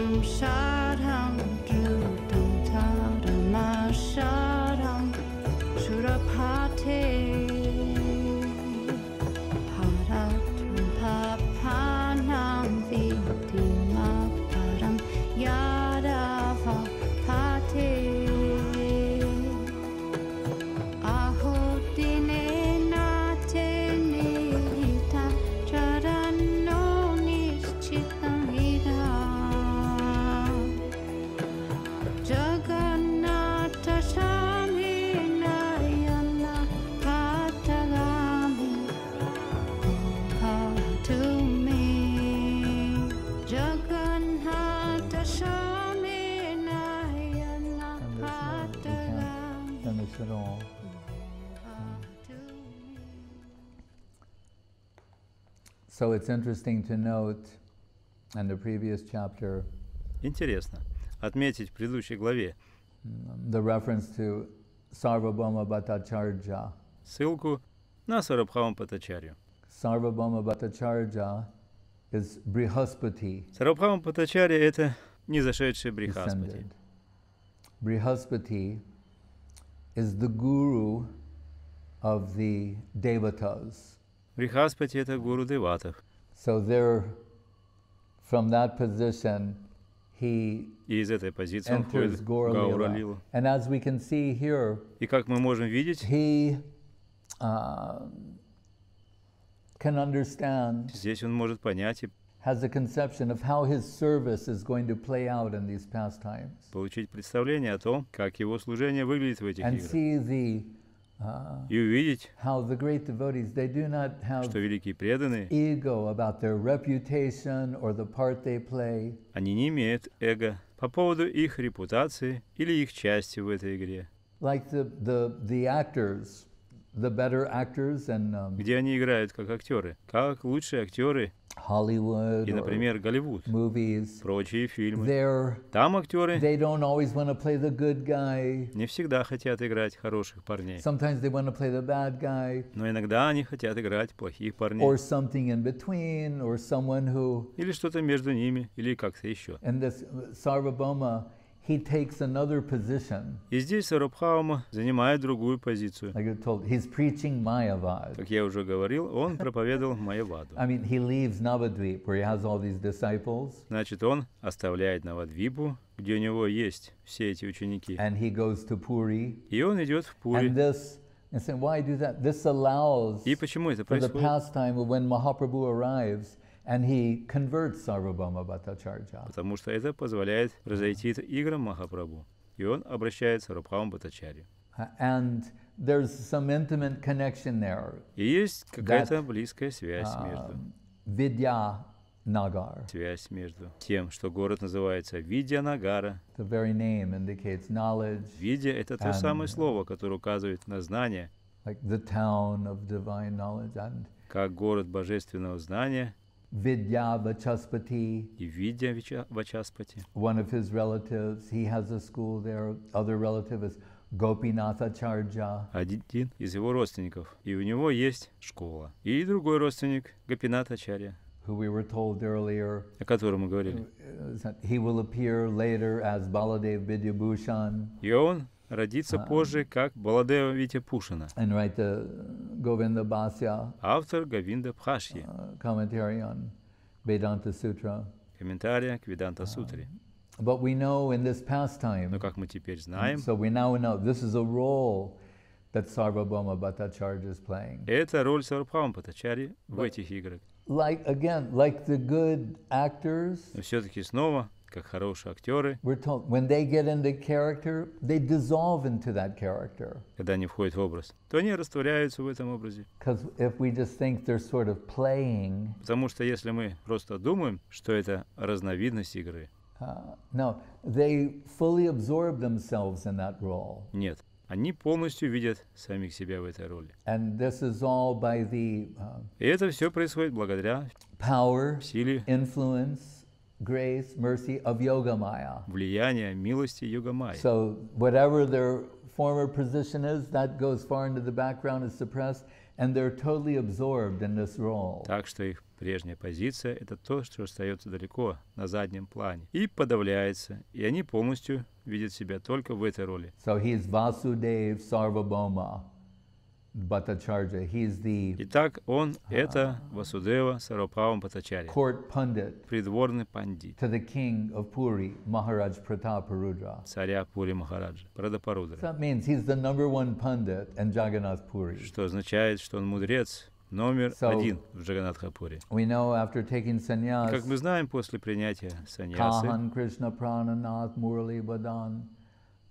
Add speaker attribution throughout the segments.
Speaker 1: Samsaram drutam taramasharam surapate haratam papanam vidimaparam yadava pate ahotine nate nihita charanno nischitam hida Jagannatha Swami Nayana Patagami to me Jagannatha Swami Nayana Patagami
Speaker 2: Finish it all. So it's interesting to note in the previous chapter
Speaker 3: Интересно отметить в предыдущей главе
Speaker 2: the reference to Sarvabhauma Bhattacharya.
Speaker 3: ссылку на Сарабхама Бхаттачарью.
Speaker 2: Sarvabhauma Bhattacharya is Brihaspati.
Speaker 3: Сарабхама Бхаттачарья — это низошедший Брихаспати.
Speaker 2: Brihaspati is the guru of the devatas.
Speaker 3: Брихаспати — это гуру деватов.
Speaker 2: So there, from that position, he
Speaker 3: И из этой позиции он входит
Speaker 2: enters
Speaker 3: в
Speaker 2: Gauра-lila.
Speaker 3: Гаура-лилу.
Speaker 2: And as we can see here,
Speaker 3: И как мы можем видеть,
Speaker 2: he can understand,
Speaker 3: здесь он может понять и
Speaker 2: has a conception of how his service is going to play out in these pastimes.
Speaker 3: получить представление о том, как его служение выглядит в этих
Speaker 2: And
Speaker 3: играх.
Speaker 2: see the
Speaker 3: И увидеть,
Speaker 2: how the great devotees, they do not have
Speaker 3: что великие преданные,
Speaker 2: ego about their reputation or the part they play.
Speaker 3: они не имеют эго по поводу их репутации или их части в этой игре.
Speaker 2: Like the actors, the better actors in
Speaker 3: Где они играют как актеры, как лучшие актеры
Speaker 2: Hollywood
Speaker 3: и,
Speaker 2: or
Speaker 3: например, Голливуд,
Speaker 2: movies,
Speaker 3: прочие фильмы.
Speaker 2: they're
Speaker 3: Там актеры
Speaker 2: they don't always want to play the good guy.
Speaker 3: не всегда хотят играть хороших парней,
Speaker 2: Sometimes they want to play the bad guy,
Speaker 3: но иногда они хотят играть плохих парней.
Speaker 2: or something in between, or someone who.
Speaker 3: Или что-то между ними, или как-то еще.
Speaker 2: And this Sarvabhauma, he takes another position.
Speaker 3: И здесь Сарабхаума занимает другую позицию.
Speaker 2: Like I told, he's preaching Mayavad.
Speaker 3: Как я уже говорил, он проповедовал Майяваду.
Speaker 2: I mean, he leaves Navadvip, where he has all these disciples,
Speaker 3: Значит, он оставляет Навадвипу, где у него есть все эти ученики.
Speaker 2: and he goes to Puri.
Speaker 3: И он идет в
Speaker 2: And
Speaker 3: Пури.
Speaker 2: this, and saying, why do that? This allows
Speaker 3: И почему это
Speaker 2: for the
Speaker 3: происходит?
Speaker 2: pastime of when Mahaprabhu arrives and he converts Sarvabhauma Bhattacharya.
Speaker 3: Потому что это позволяет произойти играм Махапрабху. И он обращается к Сарабхаму Бхаттачарье.
Speaker 2: And there's some intimate connection there.
Speaker 3: И есть какая-то близкая связь
Speaker 2: Vidya Nagar.
Speaker 3: между тем, что город называется Видьянагара.
Speaker 2: The very name indicates knowledge,
Speaker 3: Видья — это то самое слово, которое указывает на знание,
Speaker 2: like the town of divine knowledge. And
Speaker 3: как город божественного знания,
Speaker 2: Vidya Vachaspati,
Speaker 3: и Видья Вачаспати.
Speaker 2: one of his relatives, he has a school there. Other relative is Gopinathacharya.
Speaker 3: Один из его родственников. И у него есть школа. И другой родственник, Гопинатачарья,
Speaker 2: Who we were told earlier,
Speaker 3: о котором мы говорили.
Speaker 2: that he will appear later as Baladev Vidyabhushan
Speaker 3: И он родится позже как Баладева Витя Пушина,
Speaker 2: and write the Govinda Bhasya
Speaker 3: автор Говинда Бхашьи,
Speaker 2: commentary on Vedanta Sutra.
Speaker 3: комментария к Веданта Сутре.
Speaker 2: But we know in this pastime,
Speaker 3: Но как мы теперь знаем,
Speaker 2: so we now know this is a role that Sarvabhauma Bhattacharya is playing.
Speaker 3: это роль Сарабхама Бхаттачарьи в этих играх.
Speaker 2: Like the good actors,
Speaker 3: Но все-таки снова, как хорошие актеры,
Speaker 2: we're told when they get into character, they dissolve into that character.
Speaker 3: когда они входят в образ, то они растворяются в этом образе.
Speaker 2: Because if we just think they're sort of playing,
Speaker 3: Потому что если мы просто думаем, что это разновидность игры,
Speaker 2: no, they fully absorb themselves in that role.
Speaker 3: нет. Они полностью видят самих себя в этой роли.
Speaker 2: And this is all by the
Speaker 3: И это все происходит благодаря
Speaker 2: power,
Speaker 3: силе,
Speaker 2: influence, grace, mercy of Yogamaya.
Speaker 3: влияние милости Йога-майи.
Speaker 2: So whatever their former position is, that goes far into the background, is suppressed, and they're totally absorbed in this role.
Speaker 3: Так что их прежняя позиция — это то, что остается далеко, на заднем плане, и подавляется, и они полностью видят себя только в этой роли.
Speaker 2: So he's Vasudev Sarvabhauma Bhattacharya. He's the
Speaker 3: Итак, он — это Васудева Сарвабхаума Бхаттачарья,
Speaker 2: court pundit
Speaker 3: придворный пандит
Speaker 2: to the king of Puri, Maharaj Prataparudra.
Speaker 3: царя Пури Махараджа,
Speaker 2: So
Speaker 3: Прадапарудра,
Speaker 2: that means he's the number one pundit in Jagannath Puri.
Speaker 3: что означает, что он мудрец номер
Speaker 2: So,
Speaker 3: один в Джаганнатхапуре.
Speaker 2: We know after taking sannyas,
Speaker 3: Как мы знаем, после принятия саньясы,
Speaker 2: Kahan Krishna Prananath Murli Badan,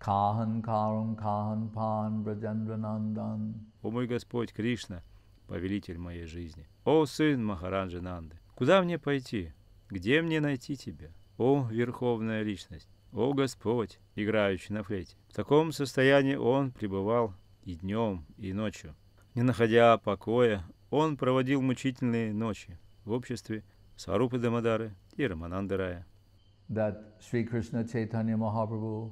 Speaker 2: Kahan Karum Kahan Pan Brajendra Nandan.
Speaker 3: «О мой Господь Кришна, повелитель моей жизни, о сын Махараджи Нанды, куда мне пойти? Где мне найти тебя? О Верховная Личность, о Господь, играющий на флейте». В таком состоянии он пребывал и днем, и ночью. Не находя покоя, он проводил мучительные ночи в обществе Сварупы Дамодары и Рамананды Рая.
Speaker 2: That Sri Krishna Chaitanya Mahaprabhu,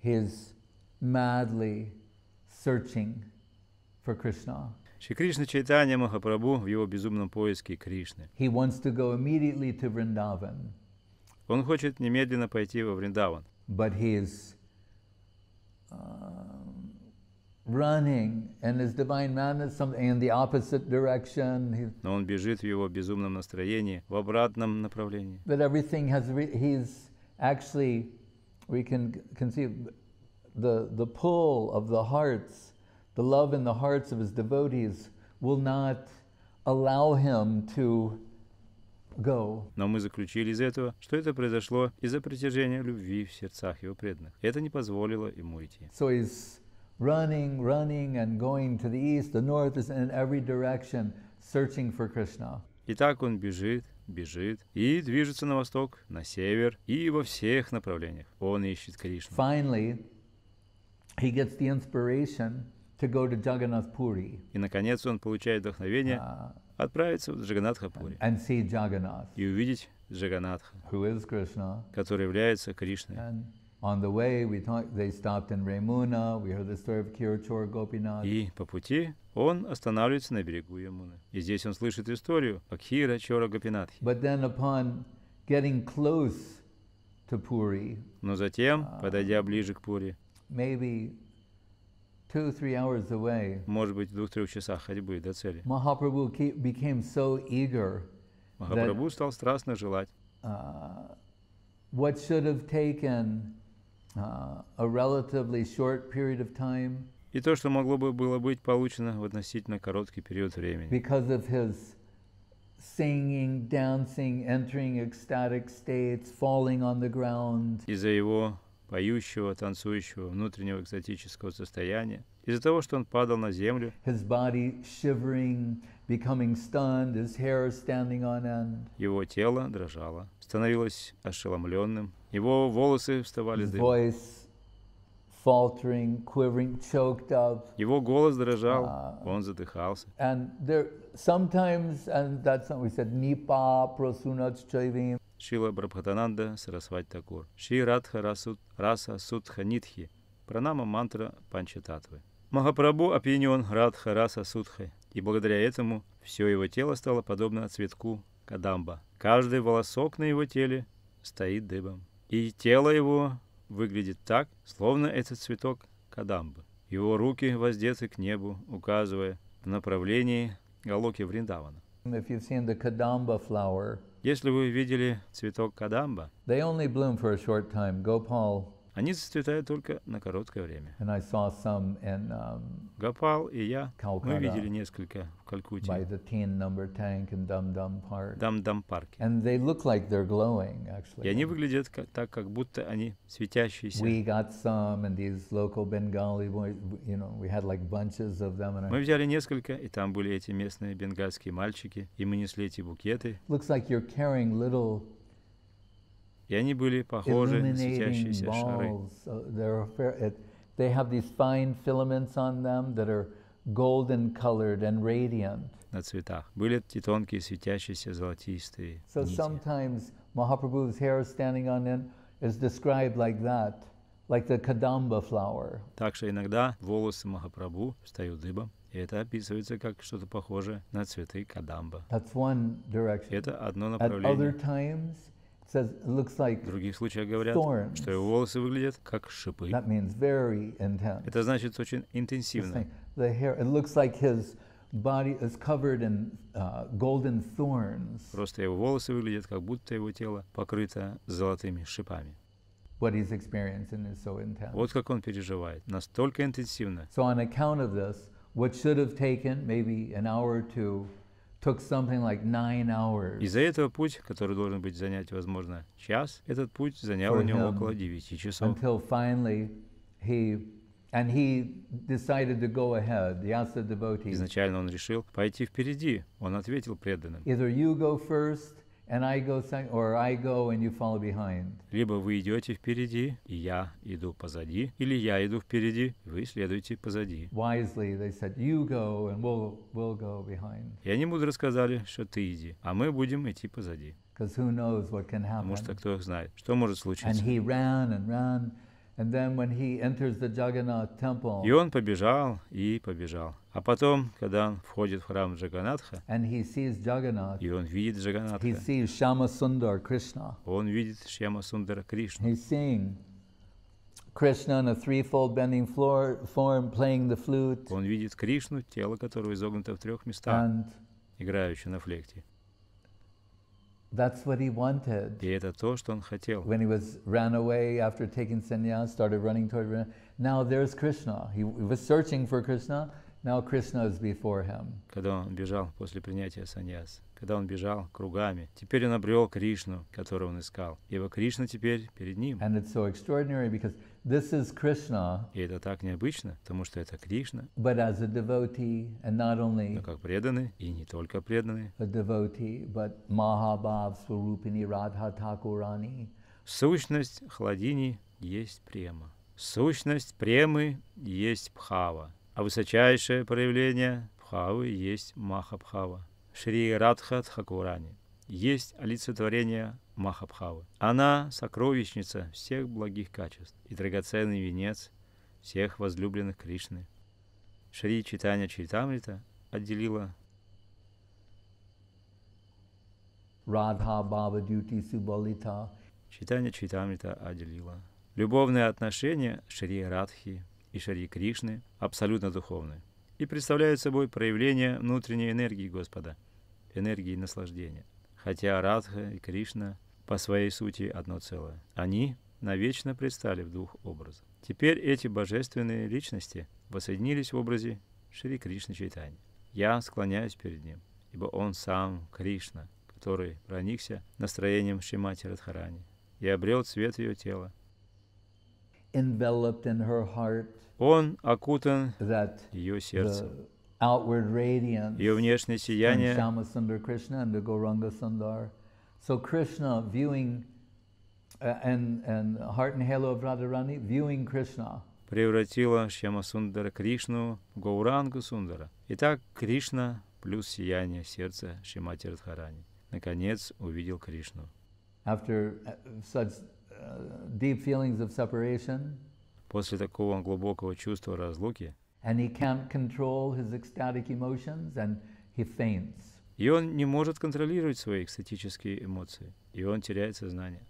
Speaker 2: he is madly searching for Krishna.
Speaker 3: Шри Кришна Чайтанья Махапрабху в его безумном поиске Кришны.
Speaker 2: He wants to go immediately to Vrindavan,
Speaker 3: Он хочет немедленно пойти во Вриндаван,
Speaker 2: but he is running in his divine madness, something in the opposite direction.
Speaker 3: но он бежит в его безумном настроении в обратном направлении.
Speaker 2: But everything has, he's actually, we can conceive the pull of the hearts, the love in the hearts of his devotees will not allow him to go.
Speaker 3: Но мы заключили из этого, что это произошло из-за притяжения любви в сердцах его преданных. Это не позволило ему идти.
Speaker 2: So he's running and going to the east, the north, is in every direction, searching for Krishna.
Speaker 3: И так он бежит и движется на восток, на север и во всех направлениях. Он ищет Кришну.
Speaker 2: Finally, he gets the inspiration to go to Jagannath Puri
Speaker 3: И, наконец, он получает вдохновение отправиться в Джаганнатхапури
Speaker 2: and see Jagannath,
Speaker 3: и увидеть Джаганнатха,
Speaker 2: who is Krishna.
Speaker 3: который является Кришной.
Speaker 2: And on the way, they stopped in Remuna. We heard the story of Kirachor Gopinath.
Speaker 3: И по пути он останавливается на берегу Ямуны. И здесь он слышит историю о Кхира Чора Гопинатхе.
Speaker 2: But then upon getting close to Puri,
Speaker 3: Но затем, подойдя ближе к Пури,
Speaker 2: maybe 2-3 hours away,
Speaker 3: может быть, в 2-3 часах ходьбы до цели,
Speaker 2: Mahaprabhu became so eager
Speaker 3: Махапрабху стал страстно желать
Speaker 2: what should have taken a relatively short period of time,
Speaker 3: и то, что могло бы было быть получено в относительно короткий период времени.
Speaker 2: because of his singing, dancing, entering ecstatic states, falling on the ground,
Speaker 3: Из-за его поющего, танцующего, внутреннего экстатического состояния, из-за того, что он падал на землю,
Speaker 2: his body shivering, becoming stunned, his hair standing on end,
Speaker 3: его тело дрожало, становилось ошеломленным, его волосы вставали
Speaker 2: his
Speaker 3: дыбом,
Speaker 2: voice faltering, quivering, choked up.
Speaker 3: его голос дрожал, он задыхался.
Speaker 2: And there sometimes, and that's what we said, Nipa Prasunat Chaivim.
Speaker 3: Шрила Прабхатананда Сарасвати Такур. Шри Радха Раса Судха Нитхи. Пранама мантра Панчататвы. Махапрабху опьянен Радха Раса Судхой, и благодаря этому все его тело стало подобно цветку кадамба. Каждый волосок на его теле стоит дыбом. И тело его выглядит так, словно это цветок кадамбы. Его руки воздеты к небу, указывая в направлении Галоки Вриндавана.
Speaker 2: If you've seen the Kadamba flower,
Speaker 3: Если вы видели цветок кадамба,
Speaker 2: they only bloom for a short time. Gopal,
Speaker 3: они зацветают только на короткое время.
Speaker 2: and I saw some in
Speaker 3: Гопал и я, мы
Speaker 2: Калкатта,
Speaker 3: видели несколько в
Speaker 2: by
Speaker 3: Калькутте,
Speaker 2: the teen number tank in Dum Dum Park.
Speaker 3: Дам-Дам парке.
Speaker 2: And they look like they're glowing,
Speaker 3: И они
Speaker 2: actually.
Speaker 3: выглядят так, как будто они светящиеся.
Speaker 2: We got some, and these local Bengali boys, we had like bunches of them. And
Speaker 3: Мы взяли несколько, и там были эти местные бенгальские мальчики, и мы несли эти букеты,
Speaker 2: looks like you're carrying little
Speaker 3: и они были похожи на
Speaker 2: illuminating
Speaker 3: светящиеся шары.
Speaker 2: balls. They have these fine filaments on them that are golden colored and radiant.
Speaker 3: На цветах. Были эти тонкие светящиеся золотистые
Speaker 2: So
Speaker 3: нити.
Speaker 2: sometimes Mahaprabhu's hair standing on end is described like that, like the kadamba flower.
Speaker 3: Также иногда волосы Махапрабху встают дыбом, и это описывается как что-то похожее на цветы кадамба.
Speaker 2: That's one direction.
Speaker 3: Это одно
Speaker 2: At other
Speaker 3: направление.
Speaker 2: times, it says it looks like
Speaker 3: В других случаях говорят,
Speaker 2: thorns.
Speaker 3: что его волосы выглядят как шипы.
Speaker 2: That means very intense.
Speaker 3: Это значит очень
Speaker 2: This
Speaker 3: интенсивно.
Speaker 2: thing, the hair, it looks like his body is covered in golden thorns.
Speaker 3: Просто его волосы выглядят, как будто его тело покрыто золотыми шипами.
Speaker 2: What he's experiencing is so intense.
Speaker 3: Вот как он переживает. Настолько интенсивно.
Speaker 2: So on account of this, what should have taken maybe an hour or two took something like 9 hours.
Speaker 3: Из-за этого путь, который должен быть занять, возможно, час, этот путь занял у него около 9 часов.
Speaker 2: Until finally he decided to go ahead. He asked the devotees,
Speaker 3: Изначально он решил пойти впереди. Он ответил преданным.
Speaker 2: either you go first and I go second, or I go and you follow behind.
Speaker 3: Либо вы идете впереди, и я иду позади, или я иду впереди, и вы следуете позади.
Speaker 2: Wisely, they said, you go and we'll go behind.
Speaker 3: И они мудро сказали, что ты иди, а мы будем идти позади.
Speaker 2: Because who knows what can
Speaker 3: Потому что
Speaker 2: happen.
Speaker 3: кто их знает, что может
Speaker 2: And
Speaker 3: случиться.
Speaker 2: he ran and ran. And then when he enters the Jagannath temple,
Speaker 3: И он побежал и побежал. А потом, когда он входит в храм Джаганатха,
Speaker 2: and he sees Jagannath,
Speaker 3: и он видит
Speaker 2: he
Speaker 3: Джаганатха,
Speaker 2: sees Shama Sundar Krishna.
Speaker 3: он видит Шьяма Сундара Кришну.
Speaker 2: He's seeing Krishna in a threefold bending form playing the flute.
Speaker 3: Он видит Кришну, тело которого изогнуто в 3 местах,
Speaker 2: And
Speaker 3: играющее на флекте.
Speaker 2: that's what he wanted.
Speaker 3: И это то, что он хотел.
Speaker 2: When he ran away after taking sannyas, started running toward Ram. Now there's Krishna. He was searching for Krishna. Now Krishna is before him.
Speaker 3: Когда он бежал после принятия саньяс, когда он бежал кругами, теперь он обрел Кришну, которого он искал. Ибо Кришна теперь перед ним.
Speaker 2: And it's so extraordinary because this is Krishna,
Speaker 3: И это так необычно, потому что это Кришна,
Speaker 2: but as a devotee, and not only
Speaker 3: но как преданный, и не только преданный.
Speaker 2: a devotee, but Mahabhav Swarupini Radha Thakurani.
Speaker 3: Сущность хладини есть према. Сущность премы есть бхава. А высочайшее проявление бхавы есть махабхава. Шри Радха Тхакурани есть олицетворение махабхавы. Она сокровищница всех благих качеств и драгоценный венец всех возлюбленных Кришны. Шри Чайтанья Чайтамрита отделила
Speaker 2: Radha Baba Duty Subalita.
Speaker 3: Чайтанья Чайтамрита отделила любовные отношения Шри Радхи и Шри Кришны абсолютно духовны и представляют собой проявление внутренней энергии Господа, энергии наслаждения. Хотя Радха и Кришна по своей сути одно целое. Они навечно предстали в 2 образах. Теперь эти божественные личности воссоединились в образе Шри Кришны Чайтаньи. Я склоняюсь перед ним, ибо он сам Кришна, который проникся настроением Шримати Радхарани и обрел цвет ее тела.
Speaker 2: Enveloped in her heart,
Speaker 3: Он окутан
Speaker 2: that
Speaker 3: ее сердцем.
Speaker 2: the outward radiance
Speaker 3: Ее внешнее
Speaker 2: from
Speaker 3: сияние
Speaker 2: Shama Sundar Krishna and the Gauranga Sundar. So Krishna viewing and heart and halo of Radharani viewing Krishna.
Speaker 3: превратило Шьяма Сундара Кришну в Гаурангу Сундара. Итак, Кришна плюс сияние сердца Шримати Радхарани наконец увидел Кришну.
Speaker 2: After such deep feelings of separation,
Speaker 3: После такого глубокого чувства разлуки,
Speaker 2: and he can't control his ecstatic emotions, and he faints.
Speaker 3: и он не может контролировать свои экстатические эмоции, и он теряет сознание.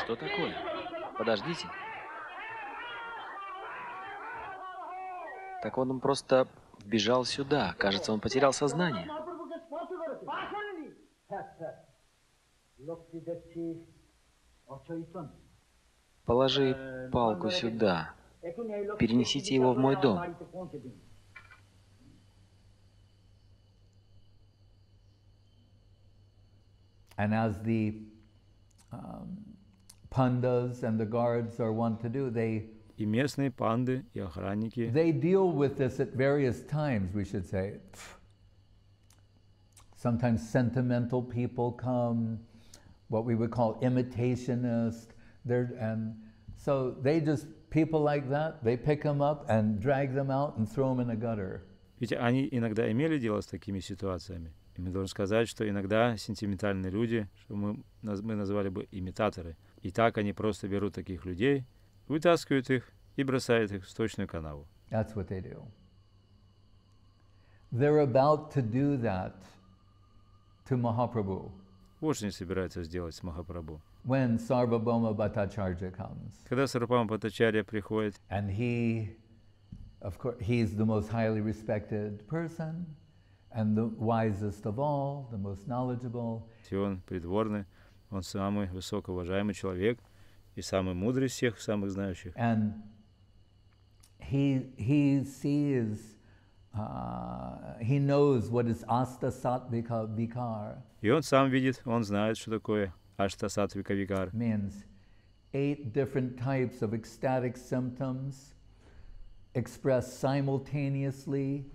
Speaker 4: Что такое? Подождите. Так он просто бежал сюда. Кажется, он потерял сознание. Положи палку сюда. Перенесите его в мой дом.
Speaker 2: And as the pandas and the guards are wont to do.
Speaker 3: И местные панды и охранники,
Speaker 2: They deal with this at various times, we should say. Sometimes sentimental people come, what we would call imitationists. And so people like that, they pick them up and drag them out and throw them in a gutter.
Speaker 3: ведь они иногда имели дело с такими ситуациями. И мы должны сказать, что иногда сентиментальные люди, что мы называли бы имитаторы, и так они просто берут таких людей, вытаскивают их и бросают их в сточную канаву.
Speaker 2: That's what they do. They're about to do that to Mahaprabhu
Speaker 3: Вот что они собираются сделать с Махапрабху.
Speaker 2: when Sarvabhauma Bhattacharya comes.
Speaker 3: Когда Сарвабхаума Бхаттачарья приходит,
Speaker 2: And of course, he's the most highly respected person and the wisest of all, the most knowledgeable.
Speaker 3: и он придворный, он самый высокоуважаемый человек и самый мудрый из всех самых знающих.
Speaker 2: And he sees, he knows what is asta sattvika vikar.
Speaker 3: И он сам видит, он знает, что такое аштасатвика викар.
Speaker 2: Means 8 different types of ecstatic symptoms expressed simultaneously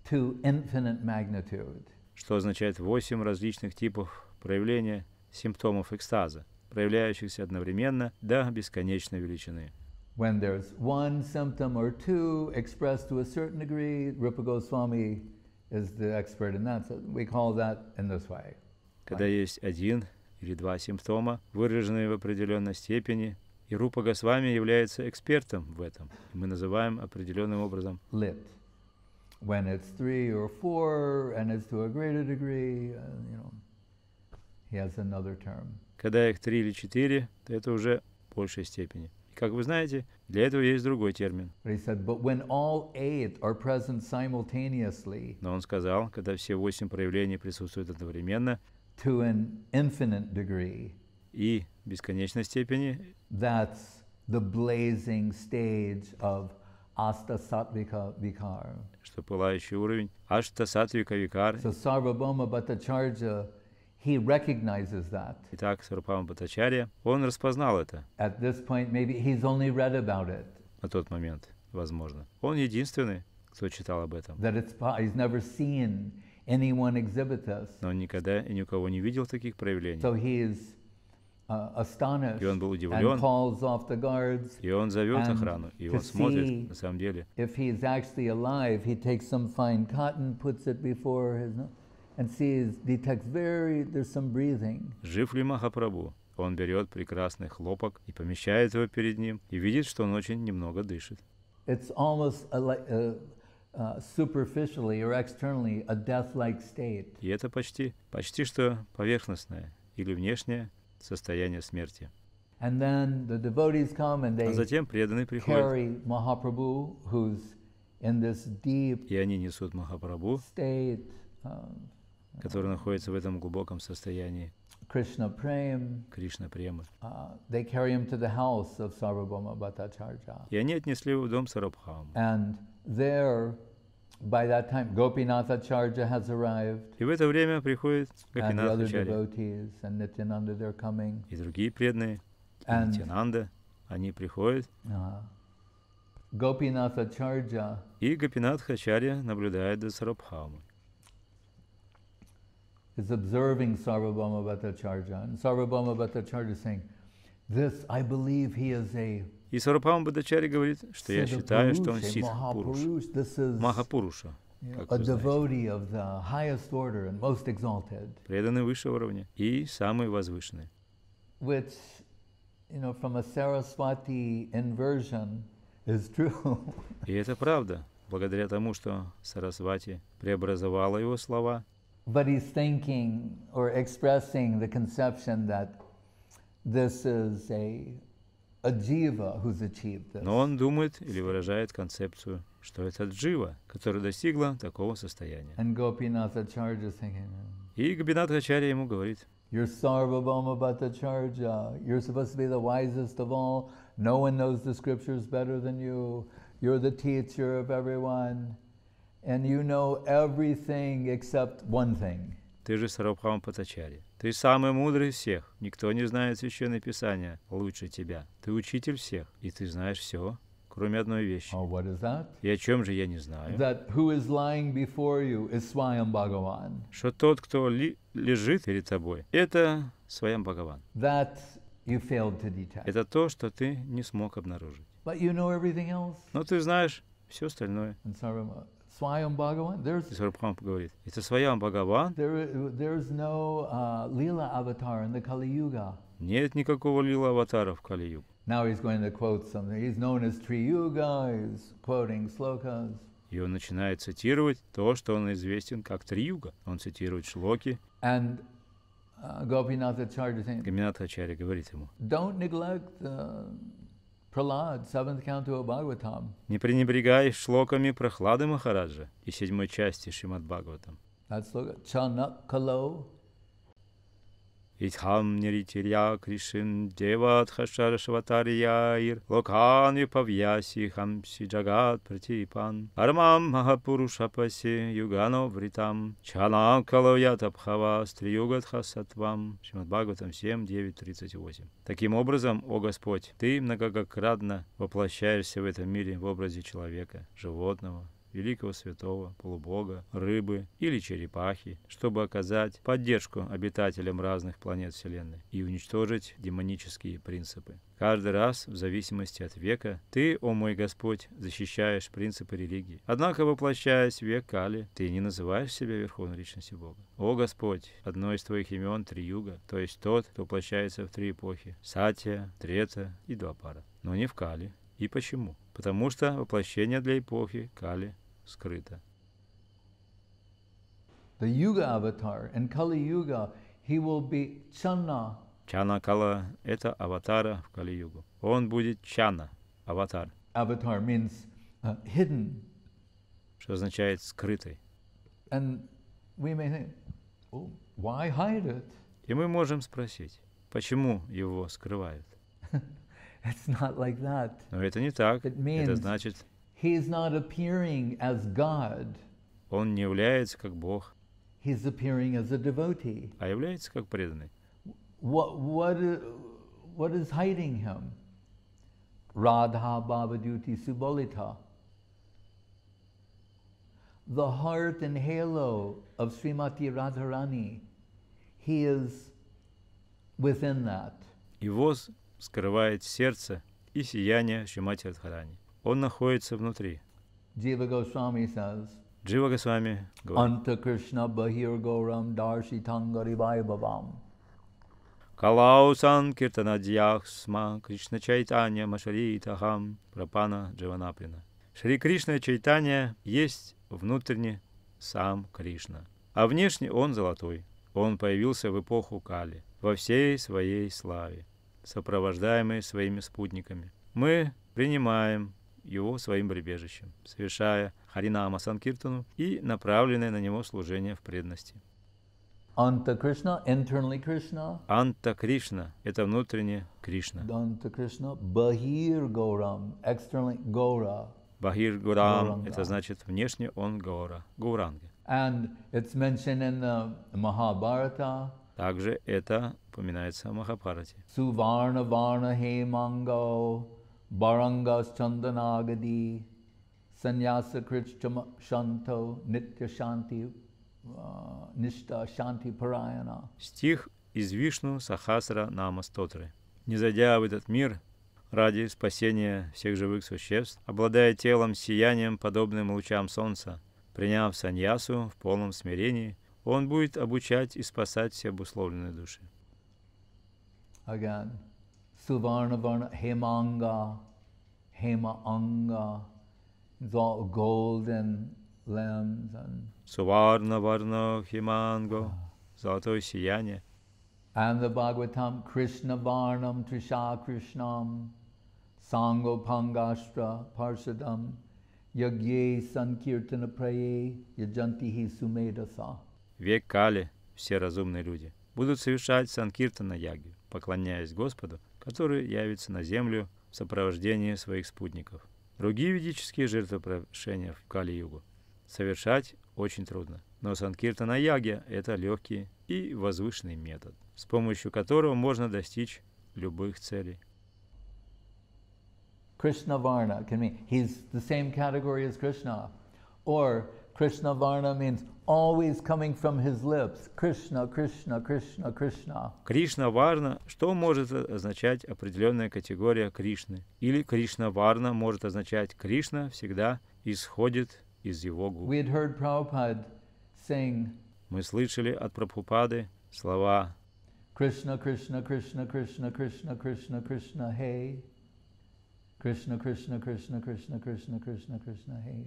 Speaker 2: to infinite magnitude.
Speaker 3: Что означает 8 различных типов проявления симптомов экстаза, проявляющихся одновременно до бесконечной величины.
Speaker 2: When there's one symptom or two expressed to a certain degree, Rupa Goswami is the expert in that. So we call that in this way.
Speaker 3: Когда есть один или два симптома, выраженные в определенной степени, и Рупа Госвами является экспертом в этом. Мы называем определенным образом
Speaker 2: Lit. When it's 3 or 4 and it's to a greater degree, he has another term.
Speaker 3: Когда их 3 или 4, то это уже в большей степени. И как вы знаете, для этого есть другой термин.
Speaker 2: But he said, but when all 8 are present simultaneously,
Speaker 3: Но он сказал, когда все 8 проявлений присутствуют одновременно
Speaker 2: to an infinite degree,
Speaker 3: и в бесконечной степени,
Speaker 2: that's the blazing stage of asta sattvika vikar.
Speaker 3: что пылающий уровень аштасатвика викар.
Speaker 2: So Sarvabhauma Bhattacharya, he recognizes that.
Speaker 3: Итак, Сарвабхаума Бхаттачарья, он распознал это
Speaker 2: At this point, maybe he's only read about it.
Speaker 3: на тот момент, возможно. Он единственный, кто читал об этом.
Speaker 2: That he's never seen anyone exhibit this.
Speaker 3: Но он никогда и ни у кого не видел таких проявлений.
Speaker 2: So he is astonished
Speaker 3: И он был
Speaker 2: and
Speaker 3: удивлен,
Speaker 2: calls off the guards.
Speaker 3: и он зовет
Speaker 2: And
Speaker 3: охрану, и
Speaker 2: to
Speaker 3: он смотрит,
Speaker 2: see
Speaker 3: на самом деле,
Speaker 2: if he is actually alive, he takes some fine cotton, puts it before his nose, and detects there's some breathing.
Speaker 3: жив ли Махапрабху. Он берет прекрасный хлопок и помещает его перед ним, и видит, что он очень немного дышит.
Speaker 2: It's almost superficially or externally a death-like state.
Speaker 3: И это почти что поверхностное или внешнее состояние смерти.
Speaker 2: And then the devotees come and
Speaker 3: А
Speaker 2: they
Speaker 3: затем преданные приходят,
Speaker 2: carry Mahaprabhu, who's in this deep
Speaker 3: и они несут Махапрабху,
Speaker 2: state,
Speaker 3: который находится в этом глубоком состоянии
Speaker 2: Krishna Prem.
Speaker 3: Кришна Премы.
Speaker 2: They carry him to the house of Sarvabhauma Bhattacharya.
Speaker 3: И они отнесли его в дом Сарвабхаумы.
Speaker 2: And there, by that time, Gopinathacharya has arrived,
Speaker 3: И в это время приходит
Speaker 2: and the other
Speaker 3: Гопинатхачарья
Speaker 2: devotees, and Nityananda, they're coming.
Speaker 3: и другие преданные, и
Speaker 2: And
Speaker 3: Нитьянанда. Они приходят,
Speaker 2: Gopinathacharya
Speaker 3: и Гопинатхачарья наблюдает за Сарвабхаумой.
Speaker 2: is observing Sarvabhauma Bhattacharya, and Sarvabhauma Bhattacharya is saying, "This, I believe he is a
Speaker 3: И Сарвабхаума Бхаттачарья говорит, что я считаю, что он
Speaker 2: Siddha
Speaker 3: Сидх
Speaker 2: Purush,
Speaker 3: Пуруш,
Speaker 2: Mahapurush. This is
Speaker 3: Махапуруша, как
Speaker 2: a
Speaker 3: вы знаете,
Speaker 2: devotee of the highest order and most exalted,"
Speaker 3: преданный высшего уровня и самый возвышенный.
Speaker 2: which, from a Saraswati inversion, is true.
Speaker 3: И это правда, благодаря тому, что Сарасвати преобразовала его слова,
Speaker 2: But he's thinking or expressing the conception that this is a jiva who's achieved this.
Speaker 3: но он думает или выражает концепцию, что это джива, которая достигла такого состояния.
Speaker 2: And Gopinathacharya is thinking,
Speaker 3: И Гопинатхачарья ему говорит,
Speaker 2: "You're Sarvabhauma Bhattacharya. You're supposed to be the wisest of all. No one knows the scriptures better than you. You're the teacher of everyone. And you know everything except one thing."
Speaker 3: ты же Сарвабхаума Бхаттачарья, Ты самый мудрый из всех. Никто не знает Священное Писание лучше тебя. Ты учитель всех, и ты знаешь все, кроме одной вещи.
Speaker 2: Oh, what is that?
Speaker 3: И о чем же я не знаю?
Speaker 2: That who is lying before you is Swayam Bhagavan.
Speaker 3: Что тот, кто лежит перед тобой, это Сваям Бхагаван.
Speaker 2: That you failed to detect.
Speaker 3: Это то, что ты не смог обнаружить.
Speaker 2: But you know everything else.
Speaker 3: Но ты знаешь все остальное.
Speaker 2: And Swayam Bhagavan,
Speaker 3: И Сарабхам говорит, это Сваям Бхагаван.
Speaker 2: there's no Lila avatar in the Kali Yuga.
Speaker 3: Нет никакого лила аватара в Кали-югу.
Speaker 2: Now he's going to quote something. He's known as Triyuga. He's quoting slokas.
Speaker 3: И он начинает цитировать то, что он известен как Три-юга. Он цитирует шлоки.
Speaker 2: And Gopinathacharya saying,
Speaker 3: Гаминатхачарья говорит ему,
Speaker 2: don't neglect Prahlad, 7th canto of Bhagavatam.
Speaker 3: не пренебрегай шлоками Прохлады Махараджа и 7 части Шримад Бхагаватам.
Speaker 2: That's sloka. Chanakalo.
Speaker 3: Итхам ниритирья Кришин Деват Хашар Шватарьяир Локан Юпавьяси Хамси Джагат Пратипан Армам Махапурушапаси Югано Вритам Чанам Калавьятабхава Стриюгат Хасатвам. Шримад Бхагаватам 7, 9, 38. Таким образом, о Господь, Ты многократно воплощаешься в этом мире в образе человека, животного, великого святого, полубога, рыбы или черепахи, чтобы оказать поддержку обитателям разных планет Вселенной и уничтожить демонические принципы. Каждый раз, в зависимости от века, Ты, о мой Господь, защищаешь принципы религии. Однако, воплощаясь в век Кали, Ты не называешь себя Верховной Личностью Бога. О Господь, одно из Твоих имен Три-юга, то есть тот, кто воплощается в 3 эпохи — Сатья, Трета и Двапара, но не в Кали. И почему? Потому что воплощение для эпохи Кали скрыто.
Speaker 2: The Yuga avatar. In Kali Yuga, he will be Channa.
Speaker 3: Чана Кала — это аватара в Кали-югу. Он будет Чана, аватар,
Speaker 2: Avatar means hidden.
Speaker 3: что означает скрытый.
Speaker 2: And we may think, oh, why hide it?
Speaker 3: И мы можем спросить, почему его скрывают?
Speaker 2: It's not like that.
Speaker 3: Но это не так.
Speaker 2: It means
Speaker 3: Это значит,
Speaker 2: he's not appearing as God.
Speaker 3: он не является как Бог,
Speaker 2: He's appearing as a devotee.
Speaker 3: а является как преданный.
Speaker 2: What is hiding him? Radha Bhavaduti Subolita. The heart and halo of Srimati Radharani. He is within that.
Speaker 3: Его скрывает сердце и сияние Шримати Радхарани. Он находится внутри.
Speaker 2: Jiva Goswami says,
Speaker 3: Джива Госвами говорит,
Speaker 2: Anta Krishna Bahir Goram Darshitangari Vaibhavam.
Speaker 3: Калаусан Киртанадьях Сма Кришна Чайтанья Машари Тахам Прапана Дживанаприна. Шри Кришна Чайтанья есть внутренне сам Кришна, а внешне он золотой. Он появился в эпоху Кали, во всей своей славе, сопровождаемый своими спутниками. Мы принимаем его своим прибежищем, совершая Харинама Санкиртану и направленное на него служение в преданности.
Speaker 2: Anta Krishna, internally Krishna.
Speaker 3: Анта Кришна — это внутренне Кришна.
Speaker 2: Anta Krishna, Bahir Goram, externally Gora.
Speaker 3: Бахир Гурам —
Speaker 2: Гауранга.
Speaker 3: это значит внешне он Гаура, Гауранга.
Speaker 2: And it's mentioned in the Mahabharata.
Speaker 3: Также это упоминается в Махабхарате.
Speaker 2: Suvarna Varna Hemango, Barangas Chandanagadi, Sannyasa Krishna Shanto, Nitya Shanti, Nishta Shanti Parayana.
Speaker 3: Стих из Вишну Сахасра Нама Стотры. Не зайдя в этот мир ради спасения всех живых существ, обладая телом с сиянием, подобным лучам солнца, приняв саньясу в полном смирении, он будет обучать и спасать все обусловленные души.
Speaker 2: Again, Suvarna Varna Hemanga, Hema Anga, it's all golden limbs and
Speaker 3: Суварна Варна Химанго, золотое сияние.
Speaker 2: the Bhagavatam Krishna Varnam Trisha Krishnam Sango Pangashtra Parshadam Yagye Sankirtana Praye Yajantihi Sumedasa.
Speaker 3: Век Кали, все разумные люди, будут совершать Санкиртана Ягью, поклоняясь Господу, который явится на землю в сопровождении своих спутников. Другие ведические жертвоприношения в Кали-югу совершать очень трудно. Но санкиртана-ягья — это легкий и возвышенный метод, с помощью которого можно достичь любых целей.
Speaker 2: Krishna Varna can mean he's the same category as Krishna. Or Krishna Varna means always coming from his lips. Krishna, Krishna, Krishna, Krishna.
Speaker 3: Кришна Варна, что может означать определенная категория Кришны? Или Кришна Варна может означать Кришна всегда исходит из его губ.
Speaker 2: We had heard Prabhupada sing
Speaker 3: Мы слышали от Прабхупады слова
Speaker 2: Krishna, Krishna, Krishna, Krishna, Krishna, Krishna, Krishna, hey. Krishna, Krishna, Krishna, Krishna, Krishna, Krishna, Krishna, hey.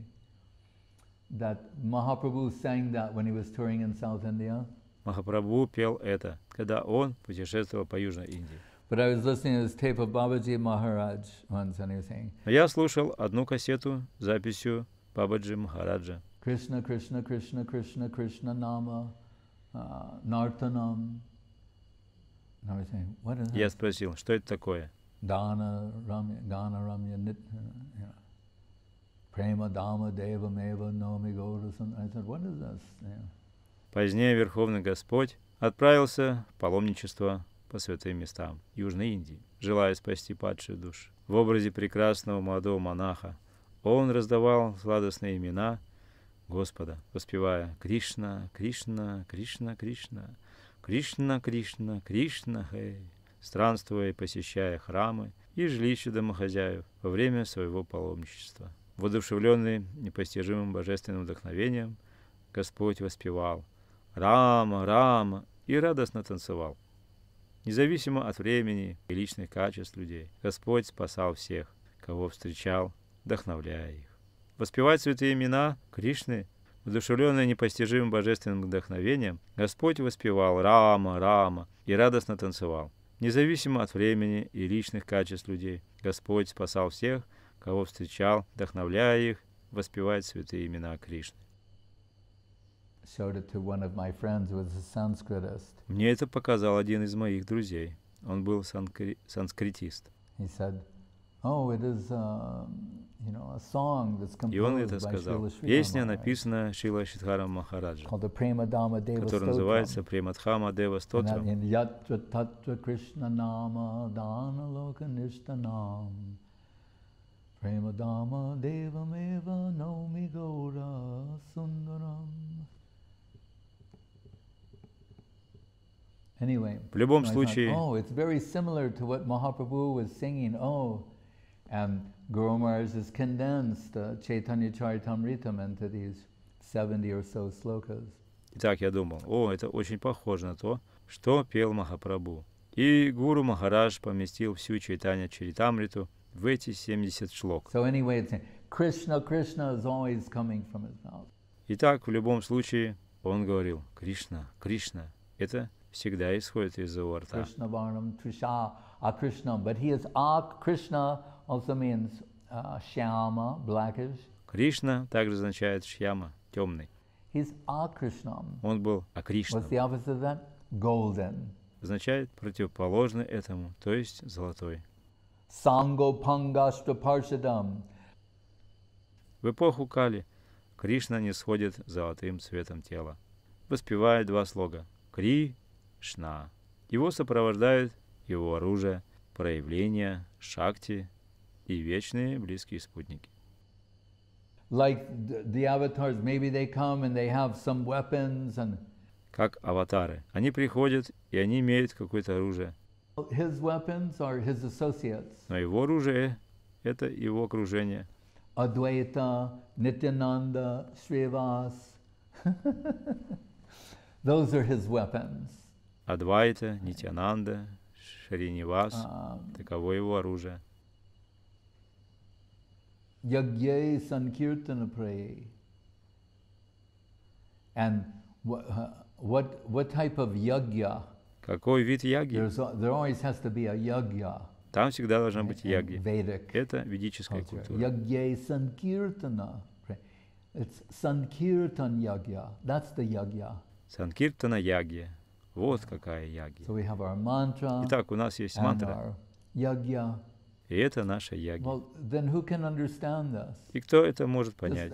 Speaker 2: That Mahaprabhu sang that when he was touring in South India.
Speaker 3: Махапрабху пел это, когда он путешествовал по Южной Индии.
Speaker 2: But I was listening to this tape of Babaji Maharaj once and he was saying,
Speaker 3: Но я слушал одну кассету с записью Бабаджи Махараджа.
Speaker 2: Krishna, Krishna, Krishna, Krishna, Krishna Nama, Nartanam. And I was saying, what is
Speaker 3: Я
Speaker 2: that?
Speaker 3: спросил, что это такое?
Speaker 2: Dana Ramya, Gana Ramya, Prema Dama Deva Meva Nomi Goda. I said, what is this?
Speaker 3: Позднее Верховный Господь отправился в паломничество по святым местам Южной Индии, желая спасти падшие души. В образе прекрасного молодого монаха он раздавал сладостные имена Господа, воспевая Кришна, Кришна, Кришна, Кришна, Кришна, Кришна, Кришна, Хэй, странствуя и посещая храмы и жилища домохозяев во время своего паломничества. Воодушевленный непостижимым божественным вдохновением, Господь воспевал Рама, Рама и радостно танцевал. Независимо от времени и личных качеств людей, Господь спасал всех, кого встречал, вдохновляя их. Воспевать святые имена Кришны, воодушевленный непостижимым божественным вдохновением, Господь воспевал Рама, Рама и радостно танцевал. Независимо от времени и личных качеств людей, Господь спасал всех, кого встречал, вдохновляя их воспевать святые имена Кришны. Мне это показал один из моих друзей. Он был санскритист. И он это сказал. Песня написана Шрила Шридхаром Махараджем, которая называется Премадхама Дева Стотрам.
Speaker 2: Premadama devameva naumi gaura sundaram. Anyway,
Speaker 3: в любом случае,
Speaker 2: it's very similar to what Mahaprabhu was singing. And Guru Maharaj has condensed Chaitanya Charitamritam into these 70 or so slokas.
Speaker 3: Итак, я думал, это очень похоже на то, что пел Махапрабху. И Гуру Махарадж поместил всю Чайтанья Чаритамриту в эти 70 шлок.
Speaker 2: So anyway, it's Krishna, Krishna is always coming from his mouth.
Speaker 3: Итак, в любом случае, он говорил Кришна, Кришна. Это всегда исходит из его рта.
Speaker 2: Krishna Varnam Trisha Akrishna, but he is Krishna also means Shyama, blackish.
Speaker 3: Кришна также означает Шьяма, темный.
Speaker 2: He's Akrishna.
Speaker 3: Он был Акришна.
Speaker 2: What's the opposite of that? Golden.
Speaker 3: Означает противоположный этому, то есть золотой.
Speaker 2: Sango Pangashtra Parshadam.
Speaker 3: В эпоху Кали Кришна не сходит золотым цветом тела. Воспевает два слога Кришна. Его сопровождают его оружие, проявления, шакти и вечные близкие спутники.
Speaker 2: Like the avatars, maybe they come and they have some weapons and.
Speaker 3: Как аватары. Они приходят, и они имеют какое-то оружие.
Speaker 2: His weapons are his associates.
Speaker 3: Но его оружие — это его окружение.
Speaker 2: Advaita, Nityananda, Srivas. Those are his weapons.
Speaker 3: Адвайта, Нитянанда, Шринивас — таково его оружие.
Speaker 2: Yagye Sankirtana Praye. And what type of yagya?
Speaker 3: Какой вид яги?
Speaker 2: There always has to be a yagya.
Speaker 3: Там всегда должна быть яги.
Speaker 2: Vedic.
Speaker 3: Это ведическая культура.
Speaker 2: Yagye Sankirtana. It's Sankirtan yagya. That's the yagya.
Speaker 3: Санкиртана яги. Вот какая яги.
Speaker 2: So we have our mantra.
Speaker 3: Итак, у нас есть мантра.
Speaker 2: Yagya.
Speaker 3: И это наша яги.
Speaker 2: Well, then who can understand this?
Speaker 3: И кто это может понять?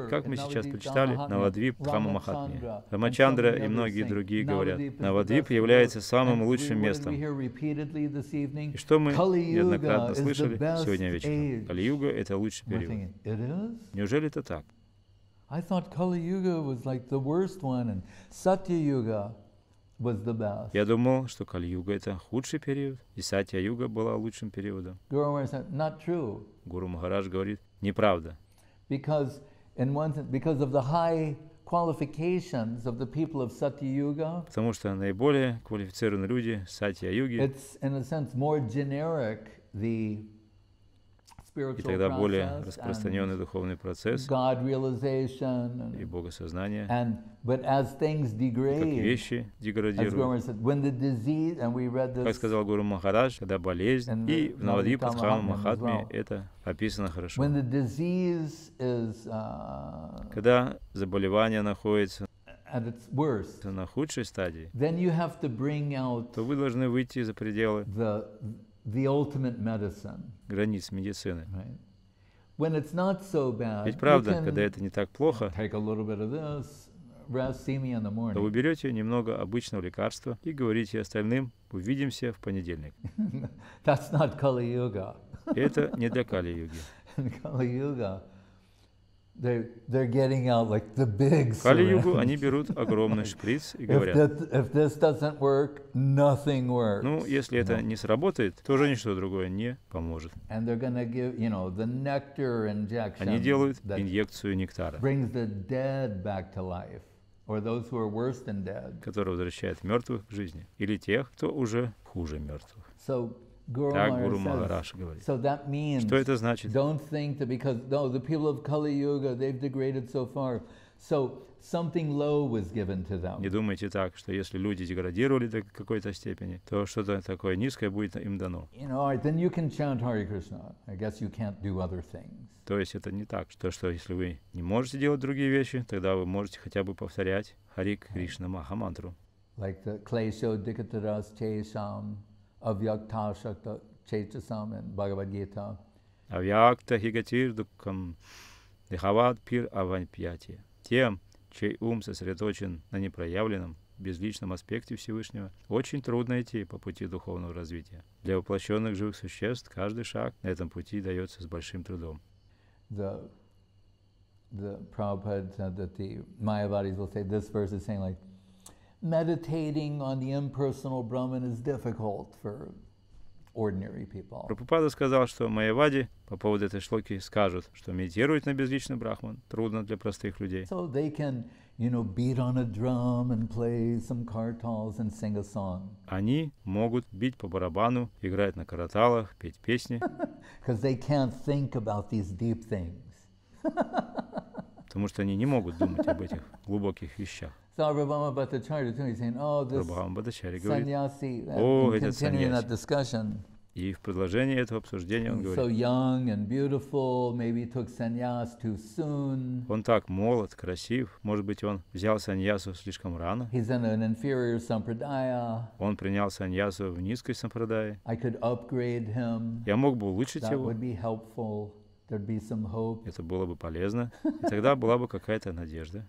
Speaker 3: Как мы сейчас прочитали, Навадвип Дхамма Махатми. Рамачандра и многие другие говорят, Навадвип является самым лучшим местом. И что мы неоднократно слышали сегодня вечером? Кали-юга — это лучший период. Неужели это так? Я думал, что Кали-юга — это худший период, и Сатья-юга была лучшим периодом. Гуру Махарадж говорит, неправда.
Speaker 2: Because of the high qualifications of the people of Satya-yuga,
Speaker 3: потому что наиболее квалифицированные люди Сатья-юги,
Speaker 2: it's in a sense more generic, the
Speaker 3: и тогда более распространенный духовный процесс и богосознание,
Speaker 2: but as things degrade,
Speaker 3: как вещи деградируют. Как сказал Гуру Махарадж, когда болезнь, и в Навадвипа Дхамма Махатме это описано хорошо. Когда заболевание находится на худшей стадии, то вы должны выйти за пределы границ медицины. Ведь правда, когда это не так плохо, то вы берете немного обычного лекарства и говорите остальным: увидимся в понедельник. И это не для Кали-юги. В Кали-югу они берут огромный шприц и говорят: ну, если это не сработает, то уже ничто другое не поможет. Они делают инъекцию нектара, который возвращает мертвых к жизни, или тех, кто уже хуже мертвых. Так Гуру Махарадж говорит. Что это значит? Не думайте так, что если люди деградировали до какой-то степени, то что-то такое низкое будет им дано. То есть это не так, что если вы не можете делать другие вещи, тогда вы можете хотя бы повторять Хари Кришна Махамантру. Авьякта Шакта Чайтасам in Bhagavad Gita. Авьякта Хигатир Дукхам Дихават Пир Аваньпьяти. Тем, чей ум сосредоточен на непроявленном, безличном аспекте Всевышнего, очень трудно идти по пути духовного развития. Для воплощенных живых существ каждый шаг на этом пути дается с большим трудом. The Prabhupada said that the Mayavadis will say this verse is saying like, meditating on the impersonal Brahman is difficult for ordinary people. Прабхупада сказал, что майявади по поводу этой шлоки скажут, что медитировать на безличный Брахман трудно для простых людей. So they can, beat on a drum and play some kartals and sing a song. Они могут бить по барабану, играть на караталах, петь песни. Because they can't think about these deep things. Потому что они не могут думать об этих глубоких вещах. Прабхупада Бхаттачарья говорит: о, этот саньяси. И в продолжении этого обсуждения он говорит: он так молод, красив, может быть, он взял саньясу слишком рано. Он принял саньясу в низкой сампрадае. Я мог бы улучшить его. Это было бы полезно, и тогда была бы какая-то надежда.